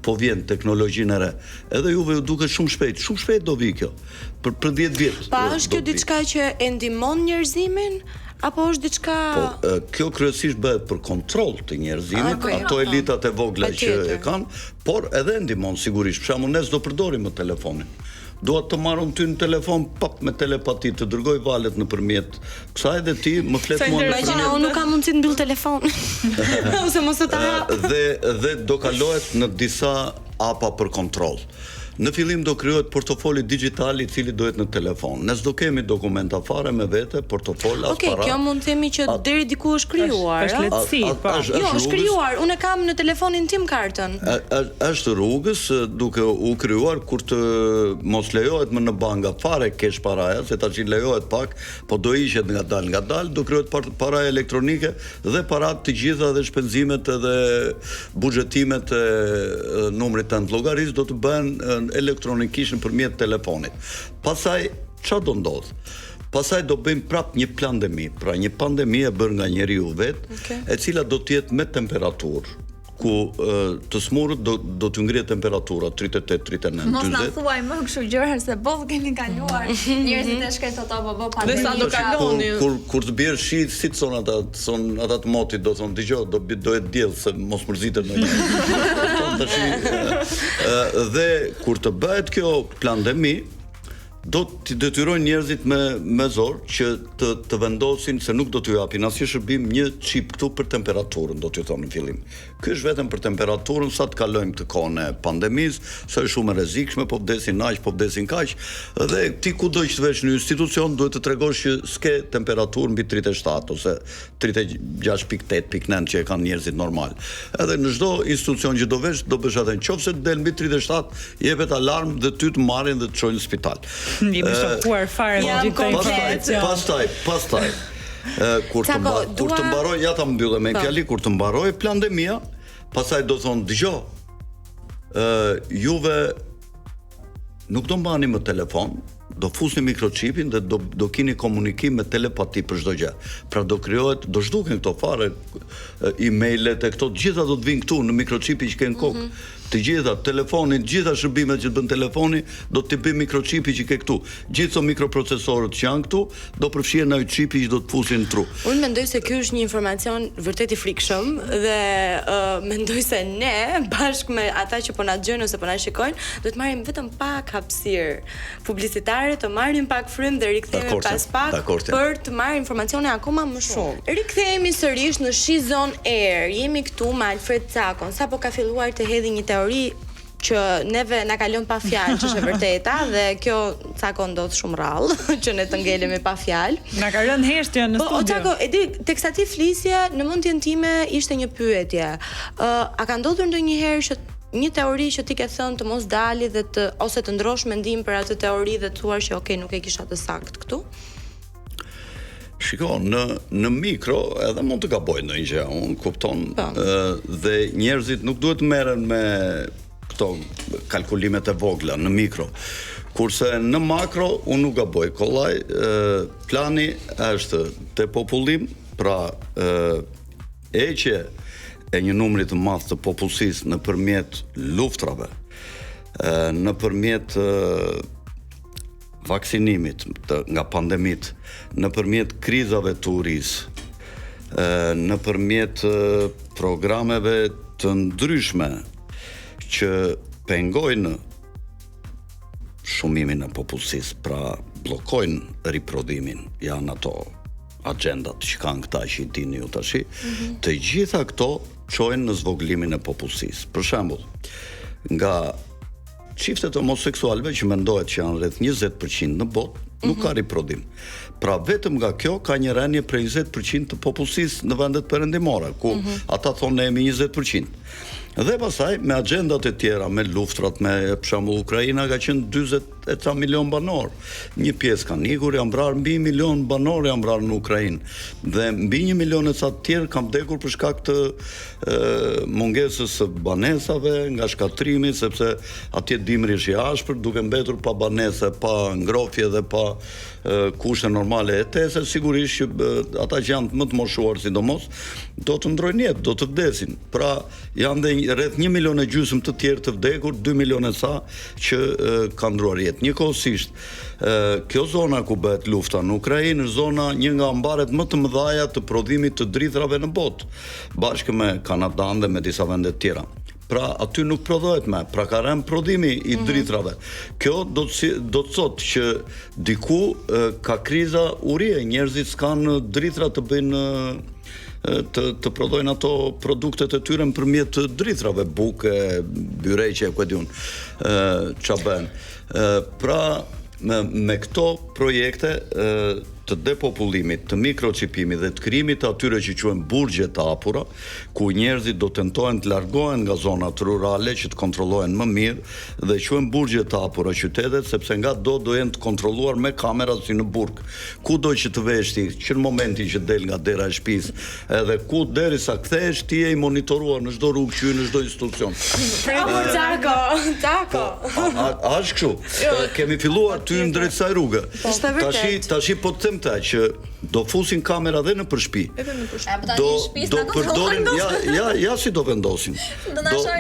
po vjen teknologjinë e re. Edhe juve ju duket shumë shpejt do vi kjo. Për 10 vjet. Pa është kjo diçka që e ndihmon njerëzimin? Apo është diçka... Po, kjo kryesisht bëhet për kontroll të njerëzimit, ato elitat e vogla që e kanë, por edhe ndihmon sigurisht. Për shembull, ne s'do përdorim më telefonin. Dua të marrëm ty në telefon pap me telepati, të dërgoj valet nëpërmjet kësaj dhe ti më flet mua nëpërmjet. Unë nuk kam mundësi të mbyll telefonin. Ose mos e ta hap. Dhe do kalohet në disa apa për kontroll. Në fillim do krijohet portofoli digital i cili do jetë në telefon. Ne s'do kemi dokumenta fare me vete, portofol as para. Kjo mund të themi që deri diku është krijuar, Është lehtësi, po. Jo, është krijuar. Unë kam në telefonin tim kartën. Është rrugës duke u krijuar kur të mos lejohet më në banka fare kesh paraja, se tash i lejohet pak, po do ishet ngadal, do krijohet paraja elektronike dhe parat të gjitha dhe shpenzimet edhe buxhetimet e numrit të llogarisë do të bëhen elektronikisht nëpërmjet telefonit. Pastaj çfarë do ndodh? Pastaj do bëjmë prap një pandemi, pra një pandemi e bërë nga njeriu vet, e cila do të jetë me temperaturë, ku të smurët do të ngrihet temperatura 38, 39, 40. Mos na thuaj më kështu gjëra se boll kemi kaluar. Njerëzit e shkret ato pandemi. Dhe sa do kaloni. Kur të bjerë shi, si të son ata të motit do thonë dëgjoj, do jetë diell se mos mërzitet ndonjë. Dhe kur të bëhet kjo pandemi, do të detyrojnë njerëzit me zor që të vendosin se nuk do t'ju japin asnjë shërbim, një çip këtu për temperaturën, do t'ju thonë në fillim. Ky është vetëm për temperaturën, sa të kalojmë këtë kohën e pandemisë, sa është shumë e rrezikshme, po vdesin aq, po vdesin kaq, dhe ti kudo që të vesh në institucion duhet të tregosh që s'ke temperaturë mbi 37 ose 36.8, 9 që e kanë njerëzit normal. Edhe në çdo institucion që do vesh, do bësh atë, nëse del mbi 37, jepet alarm dhe ty të marrin dhe të çojnë në spital. Jemi shokuar fare me gjithë pastaj. Kur të mbaroj, ja ta mbyllë me fjali, kur të mbaroj pandemia, pastaj do thonë dëgjoj, juve nuk do mbani më telefon, do fusni mikrochipin dhe do keni komunikim me telepati për çdo gjë. Pra do krijohet, do zhduken këto fare emailët e këto të gjitha do të vinë këtu në mikrochipin që ke në kokë. Të gjitha, telefonin, gjitha shërbimet që të bën telefoni, do të bëj mikrochipi që ke këtu. Gjithë këto mikroprocesorët që janë këtu, do përfshihen në chipi që do të fusin në tru. Unë mendoj se ky është një informacion vërtet i frikshëm dhe mendoj se ne bashkë me ata që po na dëgjojnë ose po na shikojnë, do të marrim vetëm pak hapësirë publicitare, të marrim pak frymë dhe rikthehemi pas pak për të marrë informacione akoma më shumë. Rikthehemi sërish në Shizon Air. Jemi këtu me Alfred Cakon. Sapo ka filluar të hedhë një teori që neve na kalon pa fjalë, që është e vërteta dhe kjo Cako ndodh shumë rrallë që ne të ngelemi pa fjalë. Na ka rënë heshtja në studio. Po Cako, e di, teksa ti flisje, në mendjen time ishte një pyetje. A ka ndodhur ndonjëherë që një teori që ti ke thënë të mos dali dhe ose të ndrosh mendim për atë teori dhe të thuar që okay, nuk e kisha të saktë këtu? Shiko, në mikro edhe mund të gaboj ndonjë gjë, unë kupton, dhe njerëzit nuk duhet merren me këto kalkulimet e vogla në mikro. Kurse në makro, unë nuk gaboj. Kollaj, plani është depopullim, pra heqje e një numri të madh të popullsisë nëpërmjet luftrave, nëpërmjet vaksinimit nga pandemit, nëpërmjet krizave të urisë, nëpërmjet programeve të ndryshme që pengojnë shumimin e popullsisë, pra bllokojnë riprodhimin, janë ato agendat që kanë këta që i dini ju tashi, të gjitha këto çojnë në zvogëlimin e popullsisë. Për shembull, nga çiftet homoseksualëve që mendohet që janë rreth 20% në botë, nuk ka riprodhim. Pra vetëm nga kjo ka një rënje prej 20% të popullsisë në vendet perëndimore, ku ata thonë ne jemi 20%. Dhe pastaj me agendat e tjera, me luftrat, me për shembull Ukraina ka qenë 40 milion banor. Një pjesë kanë ikur, janë vrarë mbi 1 milion banor janë vrarë në Ukrainë. Dhe mbi 1 milion e ca të tjerë kanë vdekur për shkak të mungesës së banesave, nga shkatrimi, sepse atje dimri është i ashpër, duke mbetur pa banese, pa ngrohje dhe pa kushte normale hetese, sigurisht që ata që janë më të moshuar sidomos do të ndrojnë jetë, do të vdesin. Pra janë dhe rreth 1,5 milion të tjerë të vdekur, 2 milion sa që kanë ndruar jetë. Njëkohësisht, kjo zona ku bëhet lufta në Ukrainë është zona një nga ambaret më të mëdha të prodhimit të drithrave në botë, bashkë me Kanadan dhe me disa vende të tjera. Pra aty nuk prodhohet më, pra ka rënë prodhimi i drithrave. Kjo do të thotë që diku ka kriza urie, njerëzit s'kan drithra të bëjnë të prodhojnë ato produktet e tyre nëpërmjet drithrave, buke, byreqe, ku e diun, ç'a bën. Pra me këto projekte të depopullimit, të mikroçipimit dhe të krijimit të atyre që quhen burgje të hapura, ku njerëzit do tentohen të largohen nga zonat rurale që të kontrollohen më mirë dhe quhen burgje të hapura qytetet, sepse nga do jenë të kontrolluar me kamera si në burg. Kudo që të vesh ti, që në momentin që del nga dera e shtëpisë, edhe ku derisa kthehesh ti je i monitoruar në çdo rrugë që në çdo institucion. Tako. A është kështu? Kemi filluar ty në drejt kësaj rruge. Tashi po të them që do fusin kamera dhe në përshpi. Do përdorin, ja si do vendosin.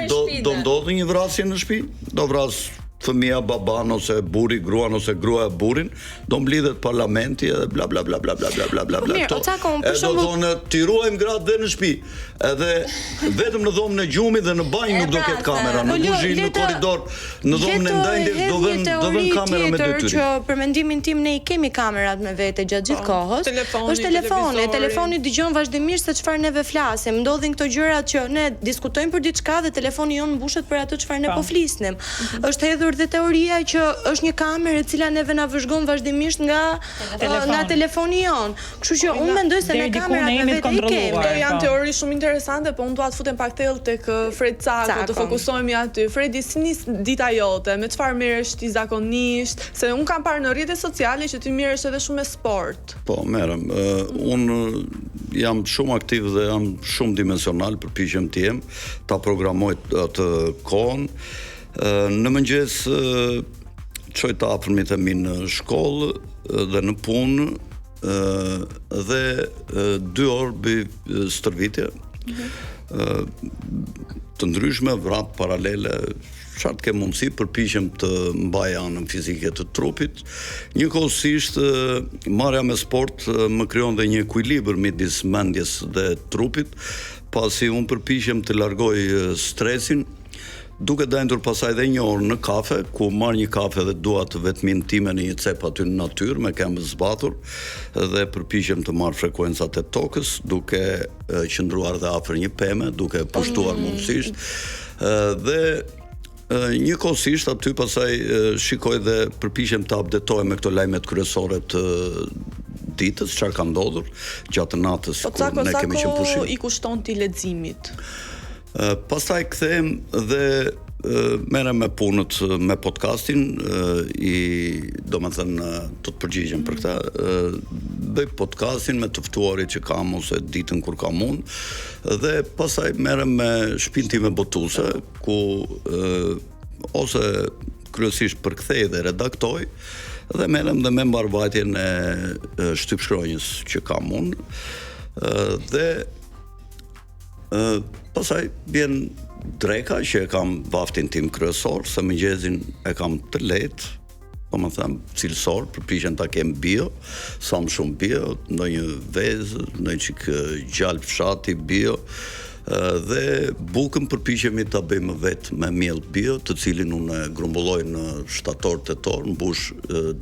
Do ndodhë një vrasje në shtëpi, do vras fëmia baban ose burri gruan ose gruaja burrin, do mblidhet parlamenti edhe bla bla bla bla bla bla bla bla. Do thonë ti ruajmë gratë dhe në shtëpi. Edhe vetëm në dhomën e gjumit dhe në banjë nuk do ketë kamera, në kuzhinë, në korridor, në dhomën e ndajndjes do vën kamera me detyrim. Që për mendimin tim ne I kemi kamerat me vete gjatë gjithë kohës. Është telefoni. Telefoni dëgjon vazhdimisht se çfarë neve flasim. Ndodhin këto gjërat që ne diskutojmë për diçka dhe telefoni jon mbushet për atë çfarë ne po flisnim. Është hedhur dhe teoria që është një kamerë e cila neve na vëzhgon vazhdimisht nga telefoni jon. Kështu që unë mendoj se ne kamerat me vete I kemi. Këto janë teori shumë interesante, po unë dua të futem pak thellë tek Fred Cako, të fokusohemi aty. Fredi, si nis dita jote? Me çfarë merresh ti zakonisht? Se unë kam parë në rrjetet sociale që ti merresh edhe shumë me sport. Po, merrem. Unë jam shumë aktiv dhe jam shumë dimensional, përpiqem të jem, ta programoj atë kohën. Në mëngjes çoj të afërmit e mi në shkollë dhe në punë dhe 2 orë bëj stërvitje të ndryshme, vrap paralele, çfarë ke mundësi, përpiqem të mbaj anën fizike të trupit. Njëkohësisht marrja me sport më krijon dhe një ekuilibër midis mendjes dhe trupit, pasi unë përpiqem të largoj stresin, duke dendur pasaj dhe 1 orë në kafe, ku marr një kafe dhe dua të vetmin time në një cep aty në natyrë me këmbë zbathur dhe përpiqem të marr frekuencat e tokës, duke qëndruar dhe afër një peme, duke pushtuar mundësisht dhe njëkohësisht aty pasaj shikoj dhe përpiqem të updatohem me këto lajmet kryesore të ditës, çfarë ka ndodhur gjatë natës kur ne kemi qenë pushim. I kushton ti leximit? Pastaj kthehem dhe merrem me punët me podcastin, do të thënë të përgjigjem për këtë, bëj podcastin me të ftuarit që kam ose ditën kur kam unë dhe pastaj merrem me shtëpinë time botuese ku ose kryesisht përkthej dhe redaktoj, dhe merrem dhe me mbarvajtjen e shtypshkronjës që kam unë, dhe pastaj vjen dreka që e kam vaftin tim kryesor, se mëngjesin e kam të lehtë, po më them cilësor, përpiqem ta kem bio, sa më shumë bio, ndonjë vezë, ndonjë çik gjalp fshati bio, dhe bukën përpiqemi ta bëjmë vetë me miell bio, të cilin unë grumbulloj në shtator-tetor, mbush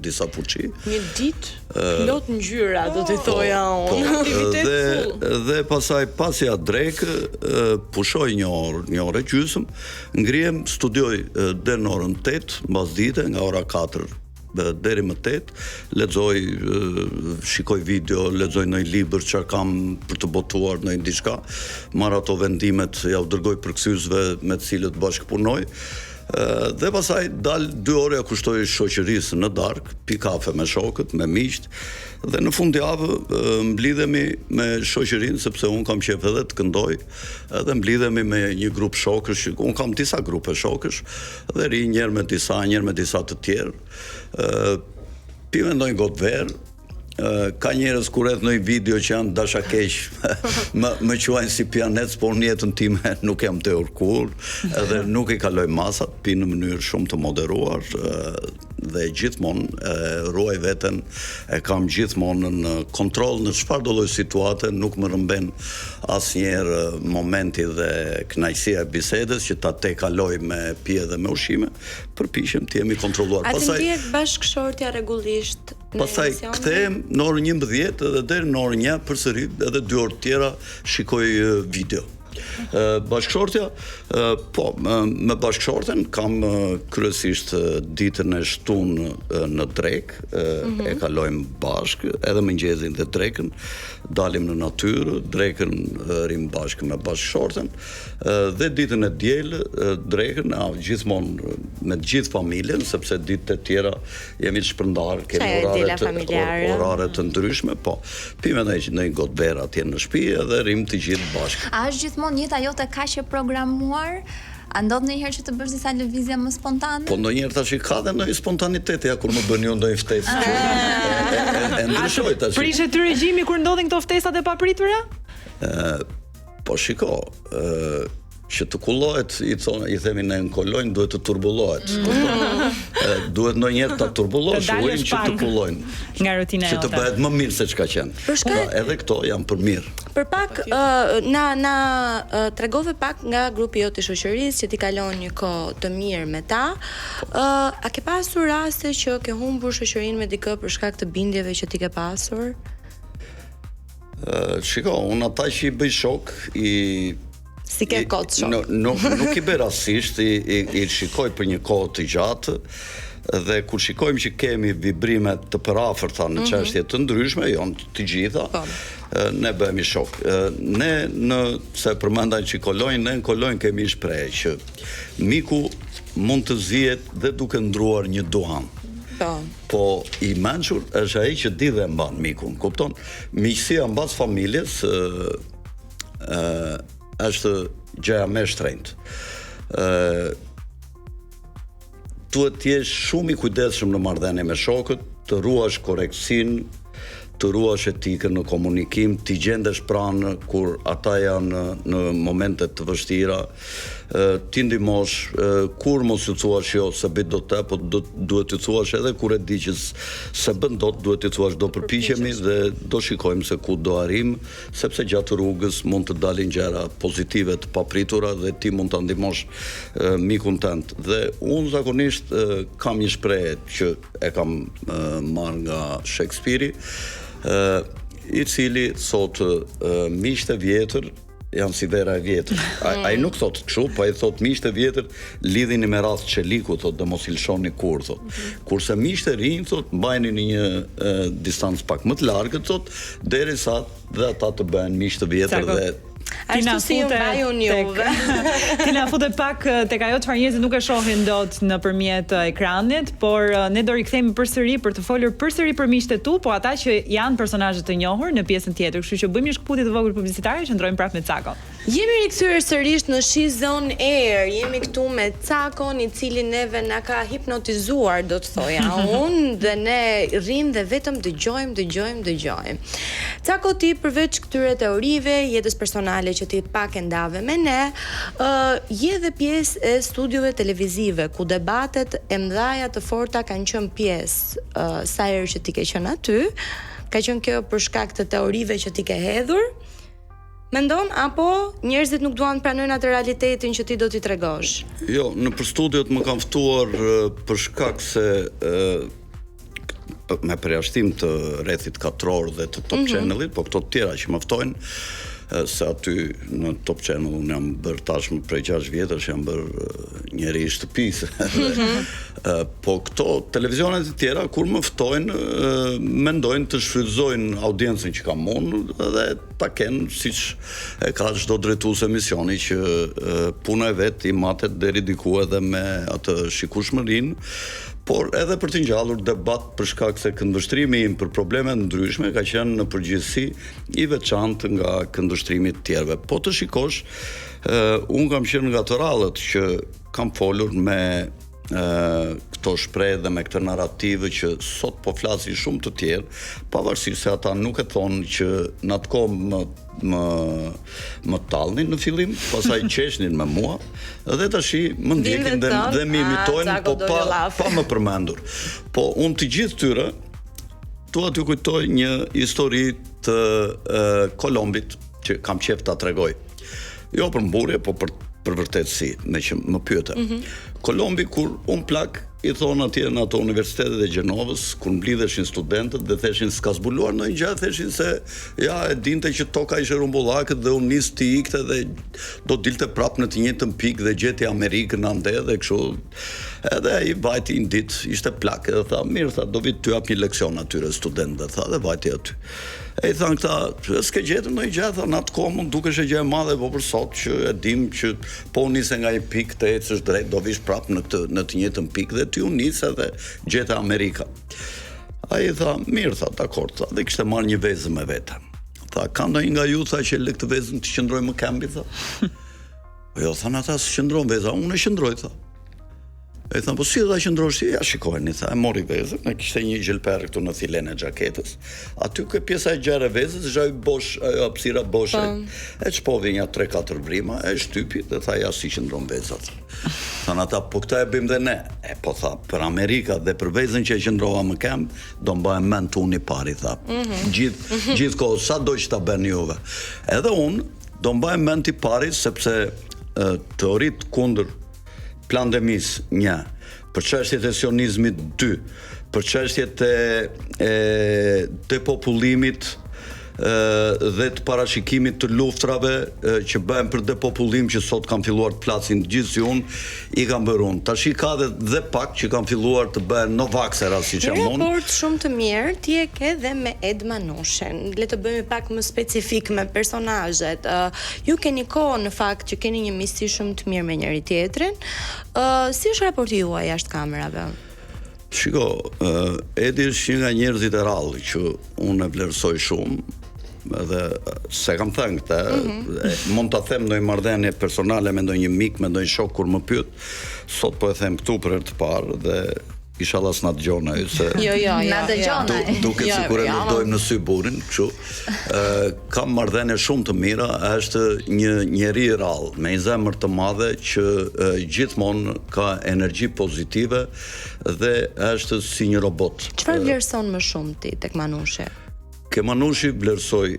disa fuqi. Një ditë plot ngjyra, do të thoja unë. Dhe pasaj pasi atë drekë, pushoj një orë e gjysmë, ngrihem, studioj deri në orën 8, mbas dite, nga ora 4 deri më 8, lexoj, shikoj video, lexoj ndonjë libër që kam për të botuar ndonjë diçka, marr ato vendimet, ja u dërgoj përkthyesve me të cilët bashkëpunoj. Dhe pasaj dal 2 orë ja kushtoj shoqërisë në darkë, pi kafe me shokët, me miqt, dhe në fundjavë mblidhemi me shoqërinë, sepse unë kam qef edhe të këndoj, edhe mblidhemi me një grup shokësh, unë kam disa grupe shokësh, dhe ri njerë me disa të tjerë, pime ndonjë gotë verë, ka njerëz kur edhe në video që janë dashakeq, më quajnë si pianec, por në jetën time nuk jam të urkur, edhe nuk i kaloj masat, pi në mënyrë shumë të moderuar, dhe gjithmonë ruaj veten, e kam gjithmonë në kontroll në çfarëdo lloj situate, nuk më rëmben asnjëherë momenti dhe kënaqësia e bisedës që ta kaloj me pije dhe me ushqime, përpiqem të jemi kontrolluar. A të ndihet bashkëshortja rregullisht? Pastaj kthehem në orën 11 edhe deri në orën 1 përsëri edhe 2 orë tjera shikoj video. Bashkëshortja, po, me bashkëshorten kam kryesisht ditën e shtunë në drek, e kalojmë bashkë, edhe mëngjesin dhe drekën, dalim në natyrë, drekën rim bashkë me bashkëshorten, dhe ditën e dielë, drekën, gjithmonë me gjithë familjen, sepse ditët e tjera jemi të shpërndarë, kemi orare të ndryshme, po, pime në një gotë vera atje në shtëpi edhe rim të gjithë bashkë. A është gjithmonë jeta jote kaq e programuar? A ndodh ndonjëherë që të bësh disa lëvizje më spontane? Po ndonjëherë tash ka dhe ndonjë spontanitet, ja kur më bën ju ndonjë ftesë. E ndryshoj tash. Prishet ty regjimi kur ndodhin këto ftesat e papritura? Po shiko, që të kullohet, i themi në kolojnë, duhet të turbullohet. Duhet ndonjëherë ta turbullosh ujin që të kullojnë. Nga rutina jote. Që të bëhet më mirë se çka qenë. Edhe këto janë për mirë. Për pak, na tregove pak nga grupi jot i shoqërisë që ti kalon një kohë të mirë me ta. A ke pasur raste që ke humbur shoqërinë me dikë për shkak të bindjeve që ti ke pasur? Shiko, unë ata që i bëj shok, si ke kot shok? Nuk i bëj rastisht, i shikoj për një kohë të gjatë, dhe kur shikojmë që kemi vibrime të përafërta në çështje të ndryshme, jo të gjitha, ne bëhemi shok. Ne se përmendan që kolojnë, ne në kolojnë kemi shprehje që miku mund të zihet dhe duke ndruar një duhan. Po i mençur është ai që di dhe mban mikun, kupton? Miqësia mbas familjes është gjëja më e shtrenjtë. Duhet të jesh shumë i kujdesshëm në marrëdhënie me shokët, të ruash korrektësinë, të ruash etikën në komunikim, t'i gjendesh pranë kur ata janë në momente të vështira, t'i ndihmosh, kur mos ju thuash jo se bëj dot të, po duhet t'i thuash edhe kur e di që se bën dot, duhet t'i thuash do përpiqemi dhe do shikojmë se ku do arrim, sepse gjatë rrugës mund të dalin gjëra pozitive të papritura dhe ti mund ta ndihmosh mikun tënd. Dhe unë zakonisht kam një shprehje që e kam marrë nga Shakespeare, i cili thot miqtë e vjetër janë si vera e vjetër. Ai nuk thot kështu, po ai thot miqtë e vjetër lidhini me radh çeliku, thot, dhe mos i lshoni kur, thot. Kurse miqtë e rinj, thot, mbajini në një distancë pak më të largët, thot, derisa dhe ata të bëhen miq të vjetër dhe Ashtu si ju mbajun juve. Ti na futet pak tek ajo çfarë njerëzit nuk e shohin dot nëpërmjet ekranit, por ne do rikthehemi përsëri për të folur përsëri për miqtë e tu, po ata që janë personazhe të njohur në pjesën tjetër. Kështu që bëjmë një shkputje të vogël publicitare që ndrojmë prapë me Cakon. Jemi rikthyer sërish në She's on Air. Jemi këtu me Cakon, I cili neve na ka hipnotizuar, do të thoja unë, dhe ne rrim dhe vetëm dëgjojmë. Cako, ti përveç këtyre teorive, jetës personale që ti pak e ndave me ne, je dhe pjesë e studiove televizive, ku debatet e mëdhaja të forta kanë qenë pjesë. Sa herë që ti ke qenë aty, ka qenë kjo për shkak të teorive që ti ke hedhur? Mendon apo njerëzit nuk duan të pranojnë atë realitetin që ti do t'i tregosh? Jo, në për studiot më kam ftuar për shkak se me përjashtim të rrethit katror dhe të Top Channelit, po këto të tjera që më ftojnë, se aty në Top Channel unë jam bërë tashmë prej 6 vjetësh, jam bërë njeri I shtëpisë. Po këto televizionet të tjera, kur më ftojnë, mendojnë të shfrytëzojnë audiencën që kam unë dhe ta kenë siç e ka çdo drejtues emisioni që puna e vet I matet deri diku edhe me atë shikueshmërinë, por edhe për të ngjallur debat për shkak se këndvështrimi im për probleme të ndryshme ka qenë në përgjithësi I veçantë nga këndvështrimi të tjerëve. Po të shikosh, unë kam qenë nga të rallët që kam folur me këto shpreh dhe me këtë narrativë që sot po flasin shumë të tjerë, pavarësisht se ata nuk e thonë që në atë kohë më tallnin në fillim, pastaj qeshnin me mua, dhe tash më ndjekin dhe më imitojnë, po pa më përmendur. Po unë të gjithë tyre dua t'ju kujtoj një histori të Kolombit që kam qejf ta tregoj. Jo për mburje, po për vërtetësi, me që më pyete. Kolombi, kur unë plak, I thonë atje në ato universitetet e Gjenovës, kur mblidheshin studentët dhe theshin s'ka zbuluar në një gjatë, theshin se ja, e dinte që toka ishte rumbullakët dhe unë nis t'i ikte dhe do dilte prap në të njëjtën pikë dhe gjeti Amerikën ande dhe kështu. Edhe I vajti një ditë, ishte plak, edhe tha, mirë, tha, do vit t'ju jap një leksion atyre studentëve, tha, dhe vajti aty. E I thanë këta, s'ke gjetën në I gjatë, tha, në atë kohë mund dukesh e gjë e madhe, po për sot që e dim që po nise nga I pikë të ecësh drejt, do vish prap në të njëjtën pikë dhe ti u nise dhe gjete Amerika. Ai tha, mirë, tha, dakord, tha, dhe kishte marrë një vezë me vete. Tha, ka ndonjë nga ju, tha, që lë këtë vezën të qëndroj më kambi, tha. Jo, thanë ata se qëndron veza, unë e qëndroj, tha. E thamë, po si dhe qëndrosh ti? Ja shikojni, tha, e mori vezën, e kishte një gjelper këtu në thilen e gjaketës. Aty kë pjesa e gjerë e vezës, zhaj bosh, hapësira boshe, e çpovi një 3-4 vrima, e shtypi, dhe tha, ja si qëndron vezat. Thanë ata, po këta e bëjmë dhe ne. E po tha, për Amerika dhe për vezën që e qëndrova më kem, do mbajmë mend të unë I pari, tha. Gjithë kohë, sa do që ta bën juve. Edhe unë, do mbajmë mend I pari, sepse teoritë kundër pandemis 1, për çështjet e sionizmit 2, për çështjet e depopullimit dhe të parashikimit të luftrave që bëhen për depopullim që sot kanë filluar të flasin gjithë si unë, I kanë bërë unë. Tash I ka dhe pak që kanë filluar të bëhen novaksera, siç jam unë. Një raport shumë të mirë ti e ke dhe me Ed Manushin. Le të bëjmë pak më specifik me personazhet. Ju keni kohë në fakt që keni një miqësi shumë të mirë me njëri tjetrin. Si është raporti juaj jashtë kamerave? Shiko, Edi është një nga njerëzit e rallë që unë e vlerësoj shumë, edhe se kam thënë këtë, mund ta them ndonjë marrëdhënie personale me ndonjë mik, me ndonjë shok kur më pyet, sot po e them këtu për herë të parë dhe inshallah s'na dëgjon ai se Jo. Na dëgjon ai. Duket sikur e luftojmë në sy burrin, kështu. Kam marrëdhënie shumë të mira, është një njeri I rallë, me një zemër të madhe që gjithmonë ka energji pozitive dhe është si një robot. Çfarë vlerëson më shumë ti tek Manushi? Ke Manushi vlerësoj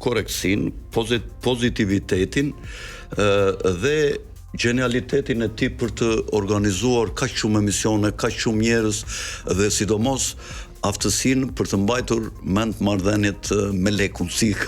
korektsin, pozitivitetin dhe genialitetin e tij për të organizuar kaq shumë emisione, kaq shumë njerëz dhe sidomos aftësinë për të mbajtur mend marrëdhëniet me lekun si ka.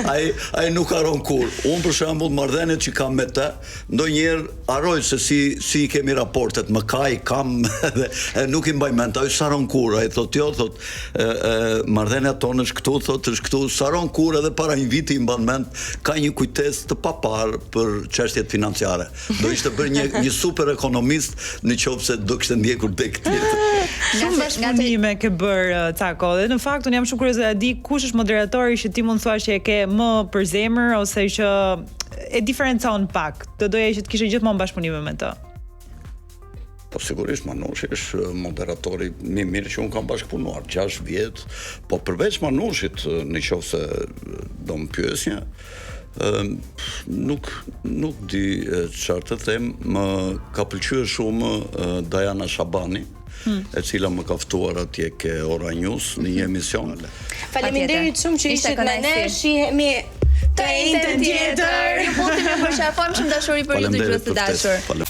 Ai nuk haron kur. Unë për shembull marrëdhëniet që kam me të, ndonjëherë harroj se si kemi raportet, më kam dhe nuk I mbaj mend. Ai s'haron kur. Ai thotë jo, thotë marrëdhënia tonë është këtu, thotë është këtu, s'haron kur edhe para një viti I mban mend, ka një kujtesë të papar për çështjet financiare. Do ishte bërë një super ekonomist nëse do kishte ndjekur tek tjetër. Shumë bashkëpunime ke bërë ca kohë. Dhe në fakt unë jam shumë kurioze ta di kush është moderatori që ti mund thua që e ke më për zemër ose që e diferencon pak. Do doja që të kishe gjithmonë bashkëpunime me të. Po sigurisht Manushi është moderatori më mirë që unë kam bashkëpunuar 6 vjet, po përveç Manushit, nëse do më pyesni, nuk di çfarë të them, më ka pëlqyer shumë Diana Shabani, e cila më ka ftuar atje ke Ora News në një emision. Faleminderit shumë që ishit me ne, shihemi të njëjtën tjetër. Ju futem me përshafojmë shumë dashuri për ju dëgjues të dashur.